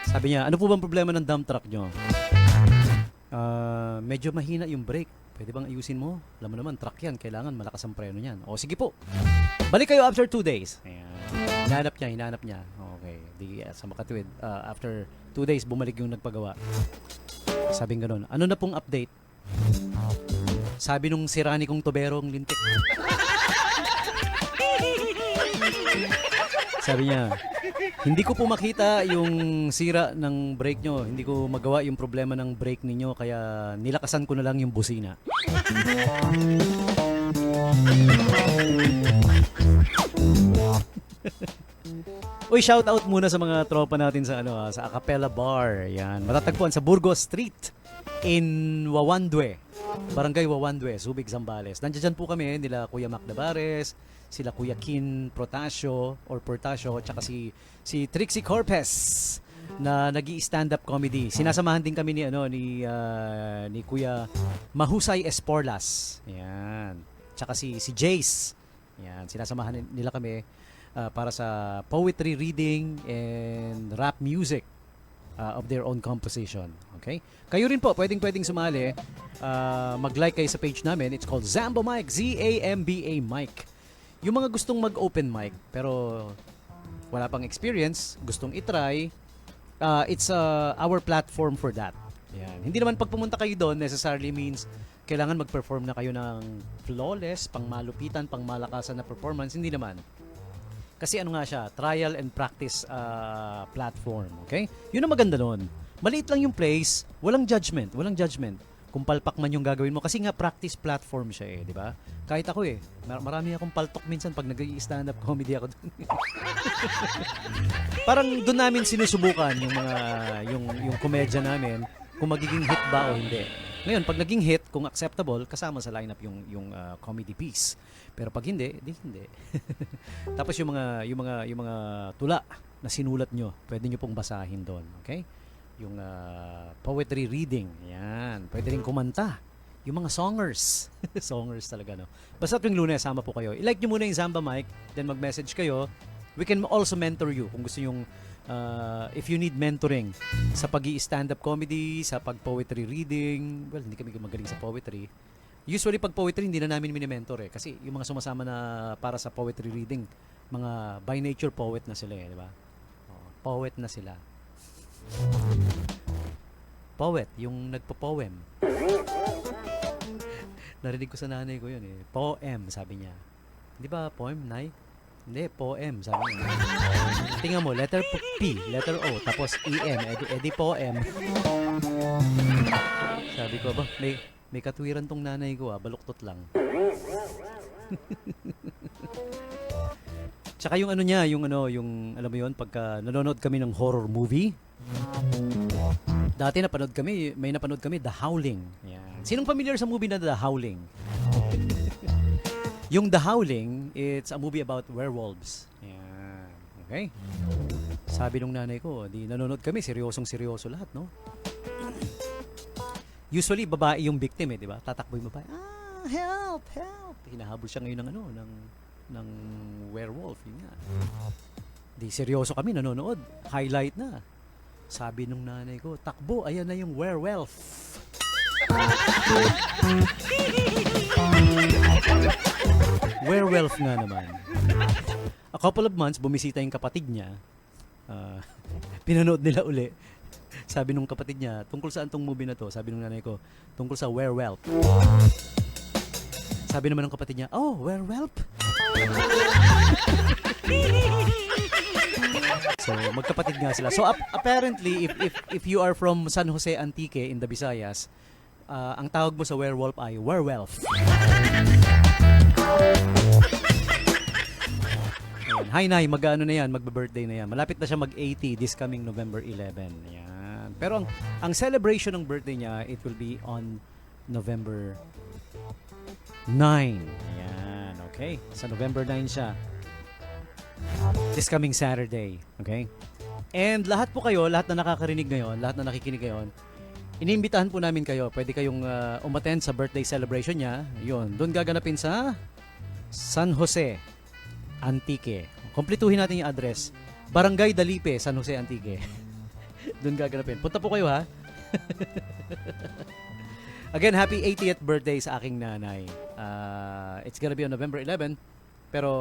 Sabi niya, ano po bang problema ng dump truck nyo? Medyo mahina yung brake. Pwede bang ayusin mo? Alam mo naman, truck yan. Kailangan malakas ang preno niyan. O, sige po. Balik kayo after 2 days. Ayan. Hinanap niya. Okay. Sa Makatwid. After 2 days, bumalik yung nagpagawa. Sabing ganun. Ano na pong update? Sabi nung sirani kong tuberong lintik. Sabi niya, hindi ko po makita yung sira ng brake nyo. Hindi ko magawa yung problema ng brake ninyo. Kaya nilakasan ko na lang yung busina. Uy, shout out muna sa mga tropa natin sa sa Acapella Bar. Yan, matatagpuan sa Burgos Street in Wawandwe. Barangay Wawandwe, Subic, Zambales. Nandiyan po kami nila Kuya Mac Navarez, sila Kuya Kin Portasio, tsaka si Trixie Corpez na nag-i-stand up comedy. Sinasamahan din kami ni Kuya Mahusay Esporlas. Yan. Tsaka si Jace. Yan, sinasamahan nila kami para sa poetry reading and rap music of their own composition. Okay? Kayo rin po, pwedeng sumali. Mag-like kayo sa page namin. It's called Zamba Mic, Z-A-M-B-A Mic. Yung mga gustong mag-open mic pero wala pang experience, gustong itry, it's our platform for that. Yan. Hindi naman pag pumunta kayo doon necessarily means kailangan mag-perform na kayo ng flawless, pangmalupitan, pangmalakasan na performance. Hindi naman. Kasi nga siya, trial and practice platform. Okay? Yun ang maganda doon. Maliit lang yung place, walang judgment. Kung palpak man yung gagawin mo. Kasi nga practice platform siya di ba? Kahit ako marami akong paltok minsan pag nag-i-stand up comedy ako doon. Parang doon namin sinusubukan yung komedya namin kung magiging hit ba o hindi. Ngayon, pag naging hit, kung acceptable, kasama sa lineup yung comedy piece. Pero pag hindi, hindi. Tapos yung mga tula na sinulat nyo, pwede nyo pong basahin doon, okay? Yung poetry reading, yan. Pwede rin kumanta. Yung mga songers. Songers talaga, no? Basta tuwing Lunes, sama po kayo. I-like nyo muna yung Zamba Mic, then mag-message kayo. We can also mentor you kung gusto yung if you need mentoring sa pag-i-stand-up comedy, sa pag-poetry reading. Well, hindi kami magaling sa poetry. Usually, pag poetry, hindi na namin mini-mentor kasi yung mga sumasama na para sa poetry reading, mga by nature poet na sila di ba? Poet na sila. Poet, yung nagpo-poem. Narinig ko sa nanay ko yun eh. Poem, sabi niya. Di ba poem, Nay? Hindi, poem, sabi niya. Tingnan mo, letter P, letter O, tapos E-M, edi poem. Sabi ko, ba, may katwiran tong nanay ko baluktot lang. Tsaka yung ano niya, yung alam mo yun, pagka nanonood kami ng horror movie, dati may napanood kami, The Howling. Yan. Sinong familiar sa movie na The Howling? Yung The Howling, it's a movie about werewolves. Yan. Okay? Sabi nung nanay ko, di nanonood kami, seryosong-seryoso lahat, no? Usually, babae yung victim di ba? Tatakbo yung babae, help, help! Hinahabol siya ngayon ng werewolf, yun nga. Di seryoso kami, nanonood. Highlight na. Sabi nung nanay ko, takbo, ayan na yung werewolf. Werewolf nga naman. A couple of months, bumisita yung kapatid niya. Pinanood nila uli. Sabi nung kapatid niya, tungkol saan tong movie na to? Sabi nung nanay ko, tungkol sa werewolf. Sabi naman ng kapatid niya, oh, werewolf? So, magkapatid nga sila. So, apparently, if you are from San Jose Antique in the Visayas, ang tawag mo sa werewolf ay werewolf. Ayan. Hi, Nay. Mag-ano na yan? Magbe-birthday na yan. Malapit na siya mag-80 this coming November 11. Ayan. Pero ang celebration ng birthday niya, it will be on November 9. Ayan. Okay? Sa November 9 siya. This coming Saturday. Okay? And lahat po kayo, lahat na nakakarinig ngayon, lahat na nakikinig ngayon, inimbitahan po namin kayo. Pwede kayong umattend sa birthday celebration niya. Yun. Doon gaganapin sa San Jose Antique. Kompletuhin natin yung address. Barangay Dalipe, San Jose Antique. Doon gaganapin. Punta po kayo ha. Again, happy 80th birthday sa aking nanay. It's gonna be on November 11. Pero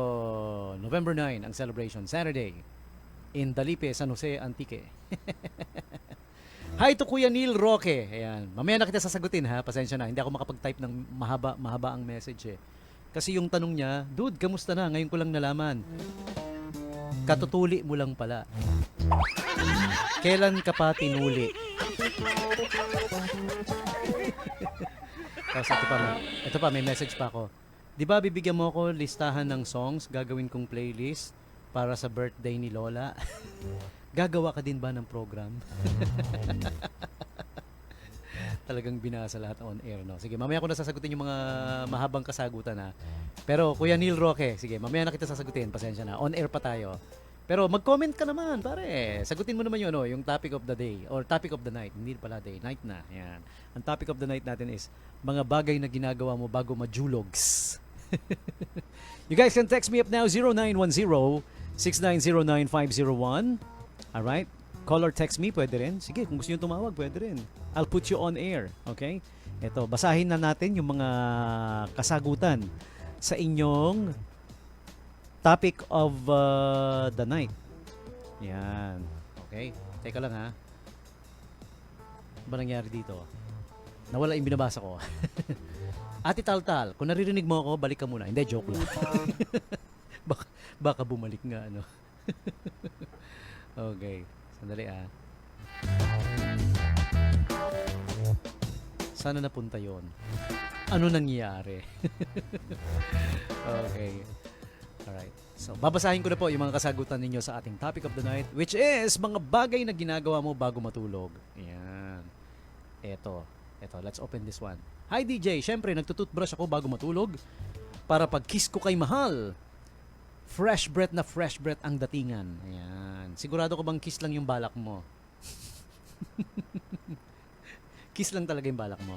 November 9 ang celebration. Saturday. In Dalipe, San Jose Antique. Hi to Kuya Neil Roque. Ayan. Mamaya na kita sasagutin ha. Pasensya na. Hindi ako makapag-type ng mahaba ang message eh. Kasi yung tanong niya, dude, kamusta na? Ngayon ko lang nalaman. Katutuli mo lang pala. Kailan ka pa tinuli? Tapos ito pa, may message pa ako. Di ba bibigyan mo ako listahan ng songs, gagawin kong playlist para sa birthday ni Lola? Gagawa ka din ba ng program? Talagang binasa lahat on air, no? Sige, mamaya ko na sasagutin yung mga mahabang kasagutan, ha? Pero, Kuya Neil Roque, sige, mamaya na kita sasagutin. Pasensya na. On air pa tayo. Pero, mag-comment ka naman, pare. Sagutin mo naman yun, no? Yung topic of the day or topic of the night. Hindi pala day, night na. Yan. Ang topic of the night natin is mga bagay na ginagawa mo bago majulogs. You guys can text me up now, 0910-6909-501. Alright? Call or text me, pwede rin. Sige, kung gusto nyo tumawag, pwede rin. I'll put you on air. Okay? Ito, basahin na natin yung mga kasagutan sa inyong topic of the night. Yan. Okay? Teka lang ha. Ano ba nangyari dito? Nawala yung binabasa ko. Ate Taltal, kung naririnig mo ako, balik ka muna. Hindi, joke lang. baka bumalik nga, ano. Okay. Sandali Sana napunta yon. Ano nangyari? Okay. Alright. So, babasahin ko na po yung mga kasagutan ninyo sa ating topic of the night, which is mga bagay na ginagawa mo bago matulog. Ayan. Eto, let's open this one. Hi DJ, syempre nagtututbrush ako bago matulog para pag kiss ko kay mahal. Fresh breath ang datingan. Ayan. Sigurado ko bang kiss lang yung balak mo? Kiss lang talaga yung balak mo.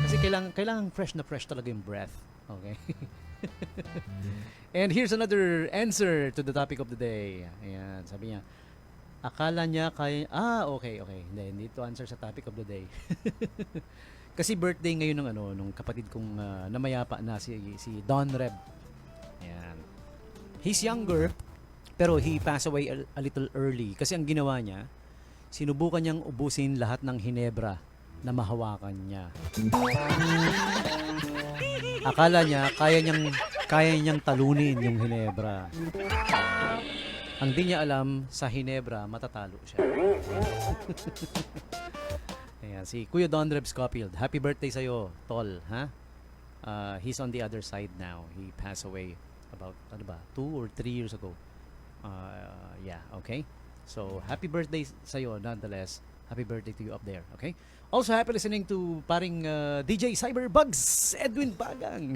Kasi kailangan fresh talaga yung breath. Okay? And here's another answer to the topic of the day. Ayan. Sabi niya, akala niya kaya... okay. Hindi ito answer sa topic of the day. Kasi birthday ngayon nung kapatid kong namayapa na si Don Reb. Ayan. He's younger, pero he passed away a little early. Kasi ang ginawa niya, sinubukan niyang ubusin lahat ng Hinebra na mahawakan niya. Akala niya kaya niyang talunin yung Hinebra. Ang di niya alam, sa Hinebra matatalo siya. Ayan, si Kuya Don Rebs Scofield. Happy birthday sa'yo, tol, ha? He's on the other side now. He passed away about 2 or 3 years ago. Yeah, okay? So, happy birthday sa'yo nonetheless. Happy birthday to you up there, okay? Also, happy listening to paring DJ Cyberbugs, Edwin Bagang.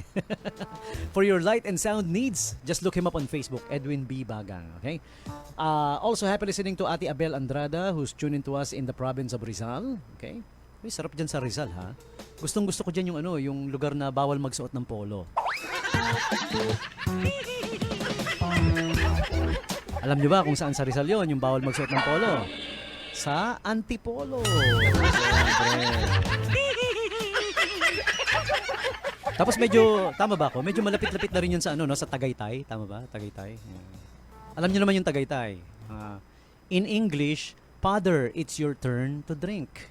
For your light and sound needs, just look him up on Facebook, Edwin B. Bagang, okay? Also, happy listening to Ate Abel Andrada, who's tuning to us in the province of Rizal, okay? Uy, sarap dyan sa Rizal, ha? Gustong-gusto ko dyan yung lugar na bawal magsuot ng polo. Alam nyo ba kung saan sa Rizal yon yung bawal magsuot ng polo? Sa Antipolo. Siyempre. Tapos medyo, tama ba ako? Medyo malapit-lapit na rin yun sa sa Tagaytay. Tama ba? Tagaytay. Alam niyo naman yung Tagaytay. In English, Father, it's your turn to drink.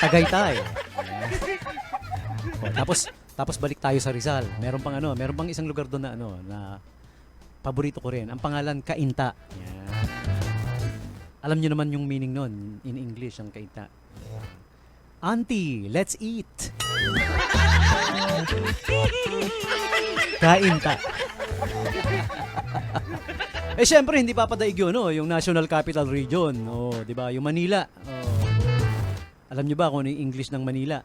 Tagaytay. Tapos balik tayo sa Rizal. Meron pang isang lugar doon na paborito ko rin. Ang pangalan, Kainta. Yan. Alam niyo naman yung meaning nun in English, ang Kainta. Auntie, let's eat. Kainta. Syempre, hindi papadaig yun, yung National Capital Region. Di ba? Yung Manila. Alam niyo ba kung ano yung English ng Manila?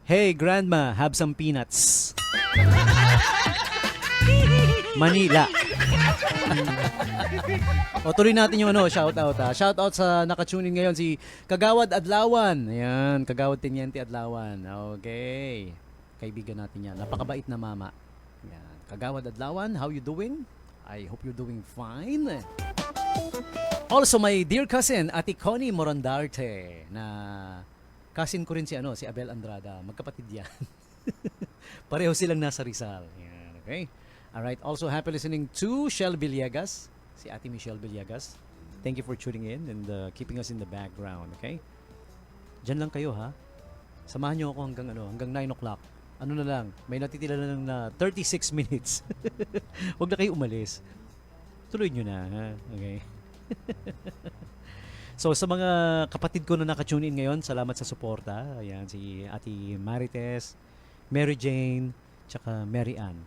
Hey, grandma, have some peanuts. Manila. Tuloy natin yung shoutout. Shoutout sa nakatunin ngayon si Kagawad Adlawan. Ayan, Kagawad Teniente Adlawan. Okay. Kaibigan natin yan. Napakabait na mama. Ayan. Kagawad Adlawan, how you doing? I hope you're doing fine. Also, my dear cousin, Ate Connie Morandarte, na cousin ko rin si Abel Andrada. Magkapatid yan. Pareho silang nasa Rizal. Ayan, okay? Alright, also happy listening to Shell Villegas, si Ate Michelle Villegas. Thank you for tuning in and keeping us in the background, okay? Diyan lang kayo, ha? Samahan niyo ako hanggang 9 o'clock. Ano na lang, may natitila na lang na 36 minutes. Huwag na kayo umalis. Tuloy niyo na, ha? Okay? So, sa mga kapatid ko na nakatune in ngayon, salamat sa suporta. Ayan, si Ate Marites, Mary Jane, tsaka Mary Ann.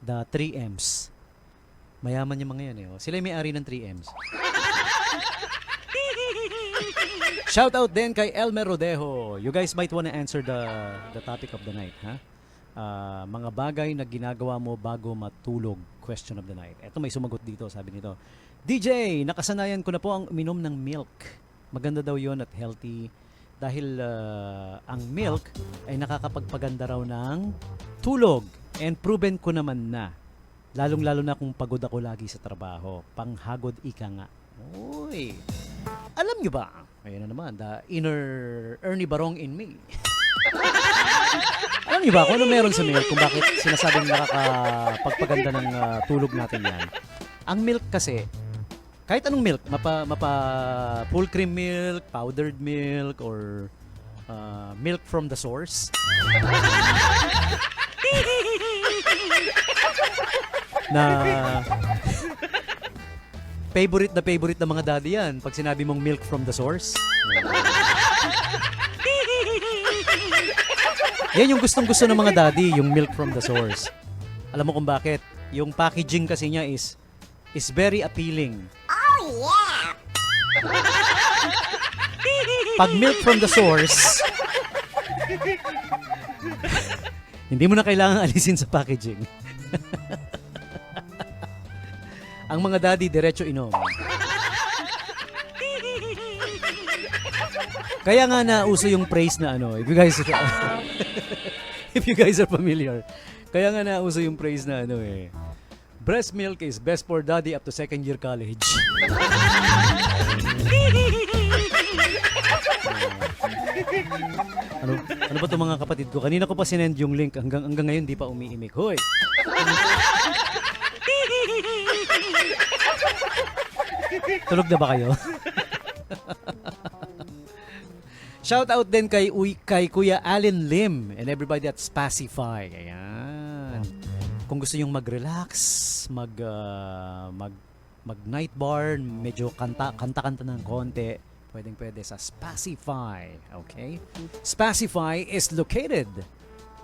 The 3Ms. Mayaman yung mga yan Sila yung may-ari ng 3Ms. Shout out din kay Elmer Rodejo. You guys might wanna answer the topic of the night, ha? Mga bagay na ginagawa mo bago matulog. Question of the night. Eto, may sumagot dito, sabi nito. DJ, nakasanayan ko na po ang uminom ng milk. Maganda daw yon at healthy. Dahil ang milk ay nakakapagpaganda raw ng tulog. And proven ko naman na. Lalong-lalo na kung pagod ako lagi sa trabaho. Panghagod ika nga. Uy! Alam nyo ba? Ayan na naman, the inner Ernie Barong in me. Alam nyo ba kung ano meron sa milk? Kung bakit sinasabing nakakapagpaganda ng tulog natin yan? Ang milk kasi, kahit anong milk, mapa full cream milk, powdered milk, or milk from the source. Na favorite na mga daddy yan pag sinabi mong milk from the source. Yan yung gustong-gusto ng mga daddy, yung milk from the source. Alam mo kung bakit? Yung packaging kasi niya is very appealing. Oh yeah! Pag milk from the source, hindi mo na kailangan alisin sa packaging. Ang mga daddy, diretso inom. Kaya nga nauso yung praise na if you guys are familiar. Kaya nga nauso yung praise na breast milk is best for daddy up to second year college. Ano ba 'tong mga kapatid ko? Kanina ko pa sinend yung link hanggang ngayon di pa umiimik. Hoy. Tulog na ba kayo? Shout out din kay Kuya Allen Lim and everybody at Spacify. Ayan. Kung gusto nyong mag-relax, mag night bar, medyo kanta ng konti, pwede sa Spacify. Okay? Spacify is located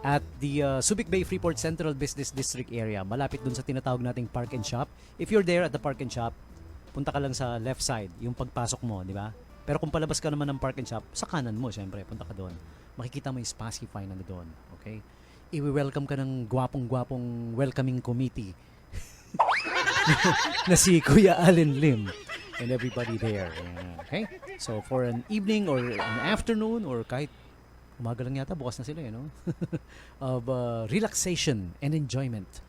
at the Subic Bay Freeport Central Business District area. Malapit dun sa tinatawag nating Park and Shop. If you're there at the Park and Shop, punta ka lang sa left side, yung pagpasok mo, di ba? Pero kung palabas ka naman ng Park and Shop, sa kanan mo, syempre, punta ka doon. Makikita mo yung Spacify na doon. Okay? I-welcome ka ng gwapong-gwapong welcoming committee na si Kuya Allen Lim and everybody there. Yeah. Okay? So, for an evening or an afternoon or kahit umaga lang yata, bukas na sila, no? of relaxation and enjoyment,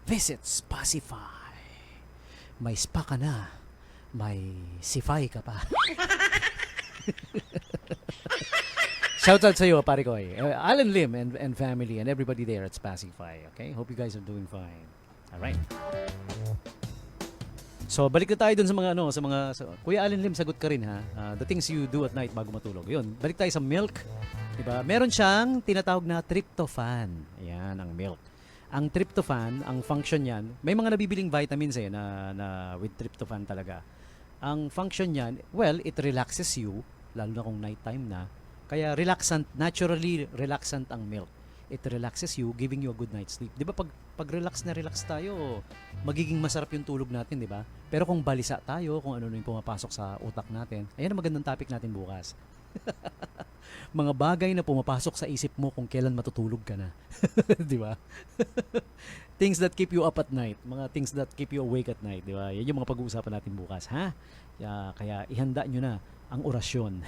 visit Spacify. May spa ka na. May sify ka pa. Shoutout sa iyo, pare ko. Alan Lim and family and everybody there at Spacify. Okay? Hope you guys are doing fine. Alright. So, balik na tayo dun sa mga Kuya Alan Lim, sagot ka rin ha. The things you do at night bago matulog. Yun, balik tayo sa milk. Diba? Meron siyang tinatawag na tryptophan. Ayan, ang milk. Ang tryptophan, ang function niyan, may mga nabibiling vitamins na with tryptophan talaga. Ang function niyan, well, it relaxes you, lalo na kung nighttime na. Kaya naturally relaxant ang milk. It relaxes you, giving you a good night's sleep. 'Di ba pag relax tayo, magiging masarap yung tulog natin, 'di ba? Pero kung balisa tayo, kung ano yung pumapasok sa utak natin, ayan ang magandang topic natin bukas. Mga bagay na pumapasok sa isip mo kung kailan matutulog ka na. 'Di ba? Things that keep you up at night, mga things that keep you awake at night, 'di ba? Yan yung mga pag-uusapan natin bukas, ha? Kaya ihanda nyo na ang orasyon.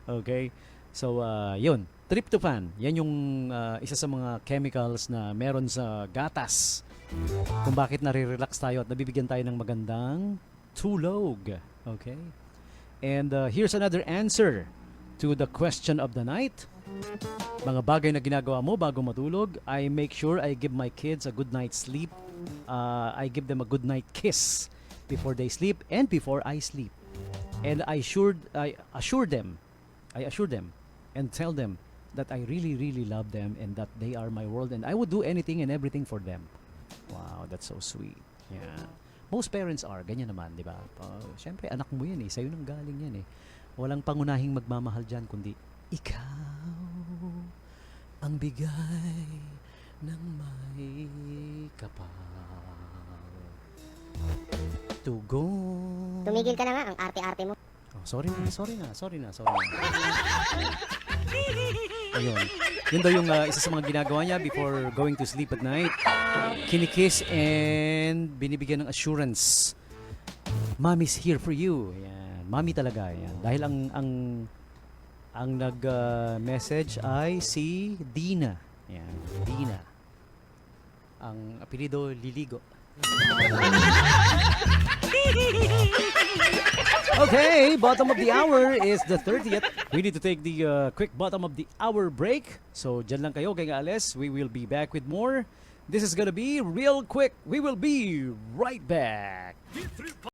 Okay? So, yun. Tryptophan, yan yung isa sa mga chemicals na meron sa gatas. Kung bakit nare-relax tayo at nabibigyan tayo ng magandang tulog. Okay? And here's another answer to the question of the night. Mga bagay na ginagawa mo bago matulog, I make sure I give my kids a good night's sleep. I give them a good night kiss before they sleep and before I sleep. And I assure them and tell them that I really, really love them and that they are my world and I would do anything and everything for them. Wow, that's so sweet. Yeah. Most parents are, ganyan naman, di ba? Siyempre, anak mo yan eh. Sa'yo nang galing yan eh. Walang pangunahing magmamahal dyan, kundi ikaw ang bigay ng may kapal. Tugon. Tumigil ka na nga, ang arte-arte mo. Oh, sorry na. Ayun. Yun daw yung isa sa mga ginagawa niya before going to sleep at night. Kinikiss and binibigyan ng assurance. Mommy's here for you. Ayan. Mommy talaga. Ayan. Dahil ang nag-message ay si Dina. Ayan. Dina. Ang apelido Liligo. Okay, bottom of the hour is the 30th. We need to take the quick bottom of the hour break. So, dyan lang kayo, kay Ales. We will be back with more. This is gonna be real quick. We will be right back.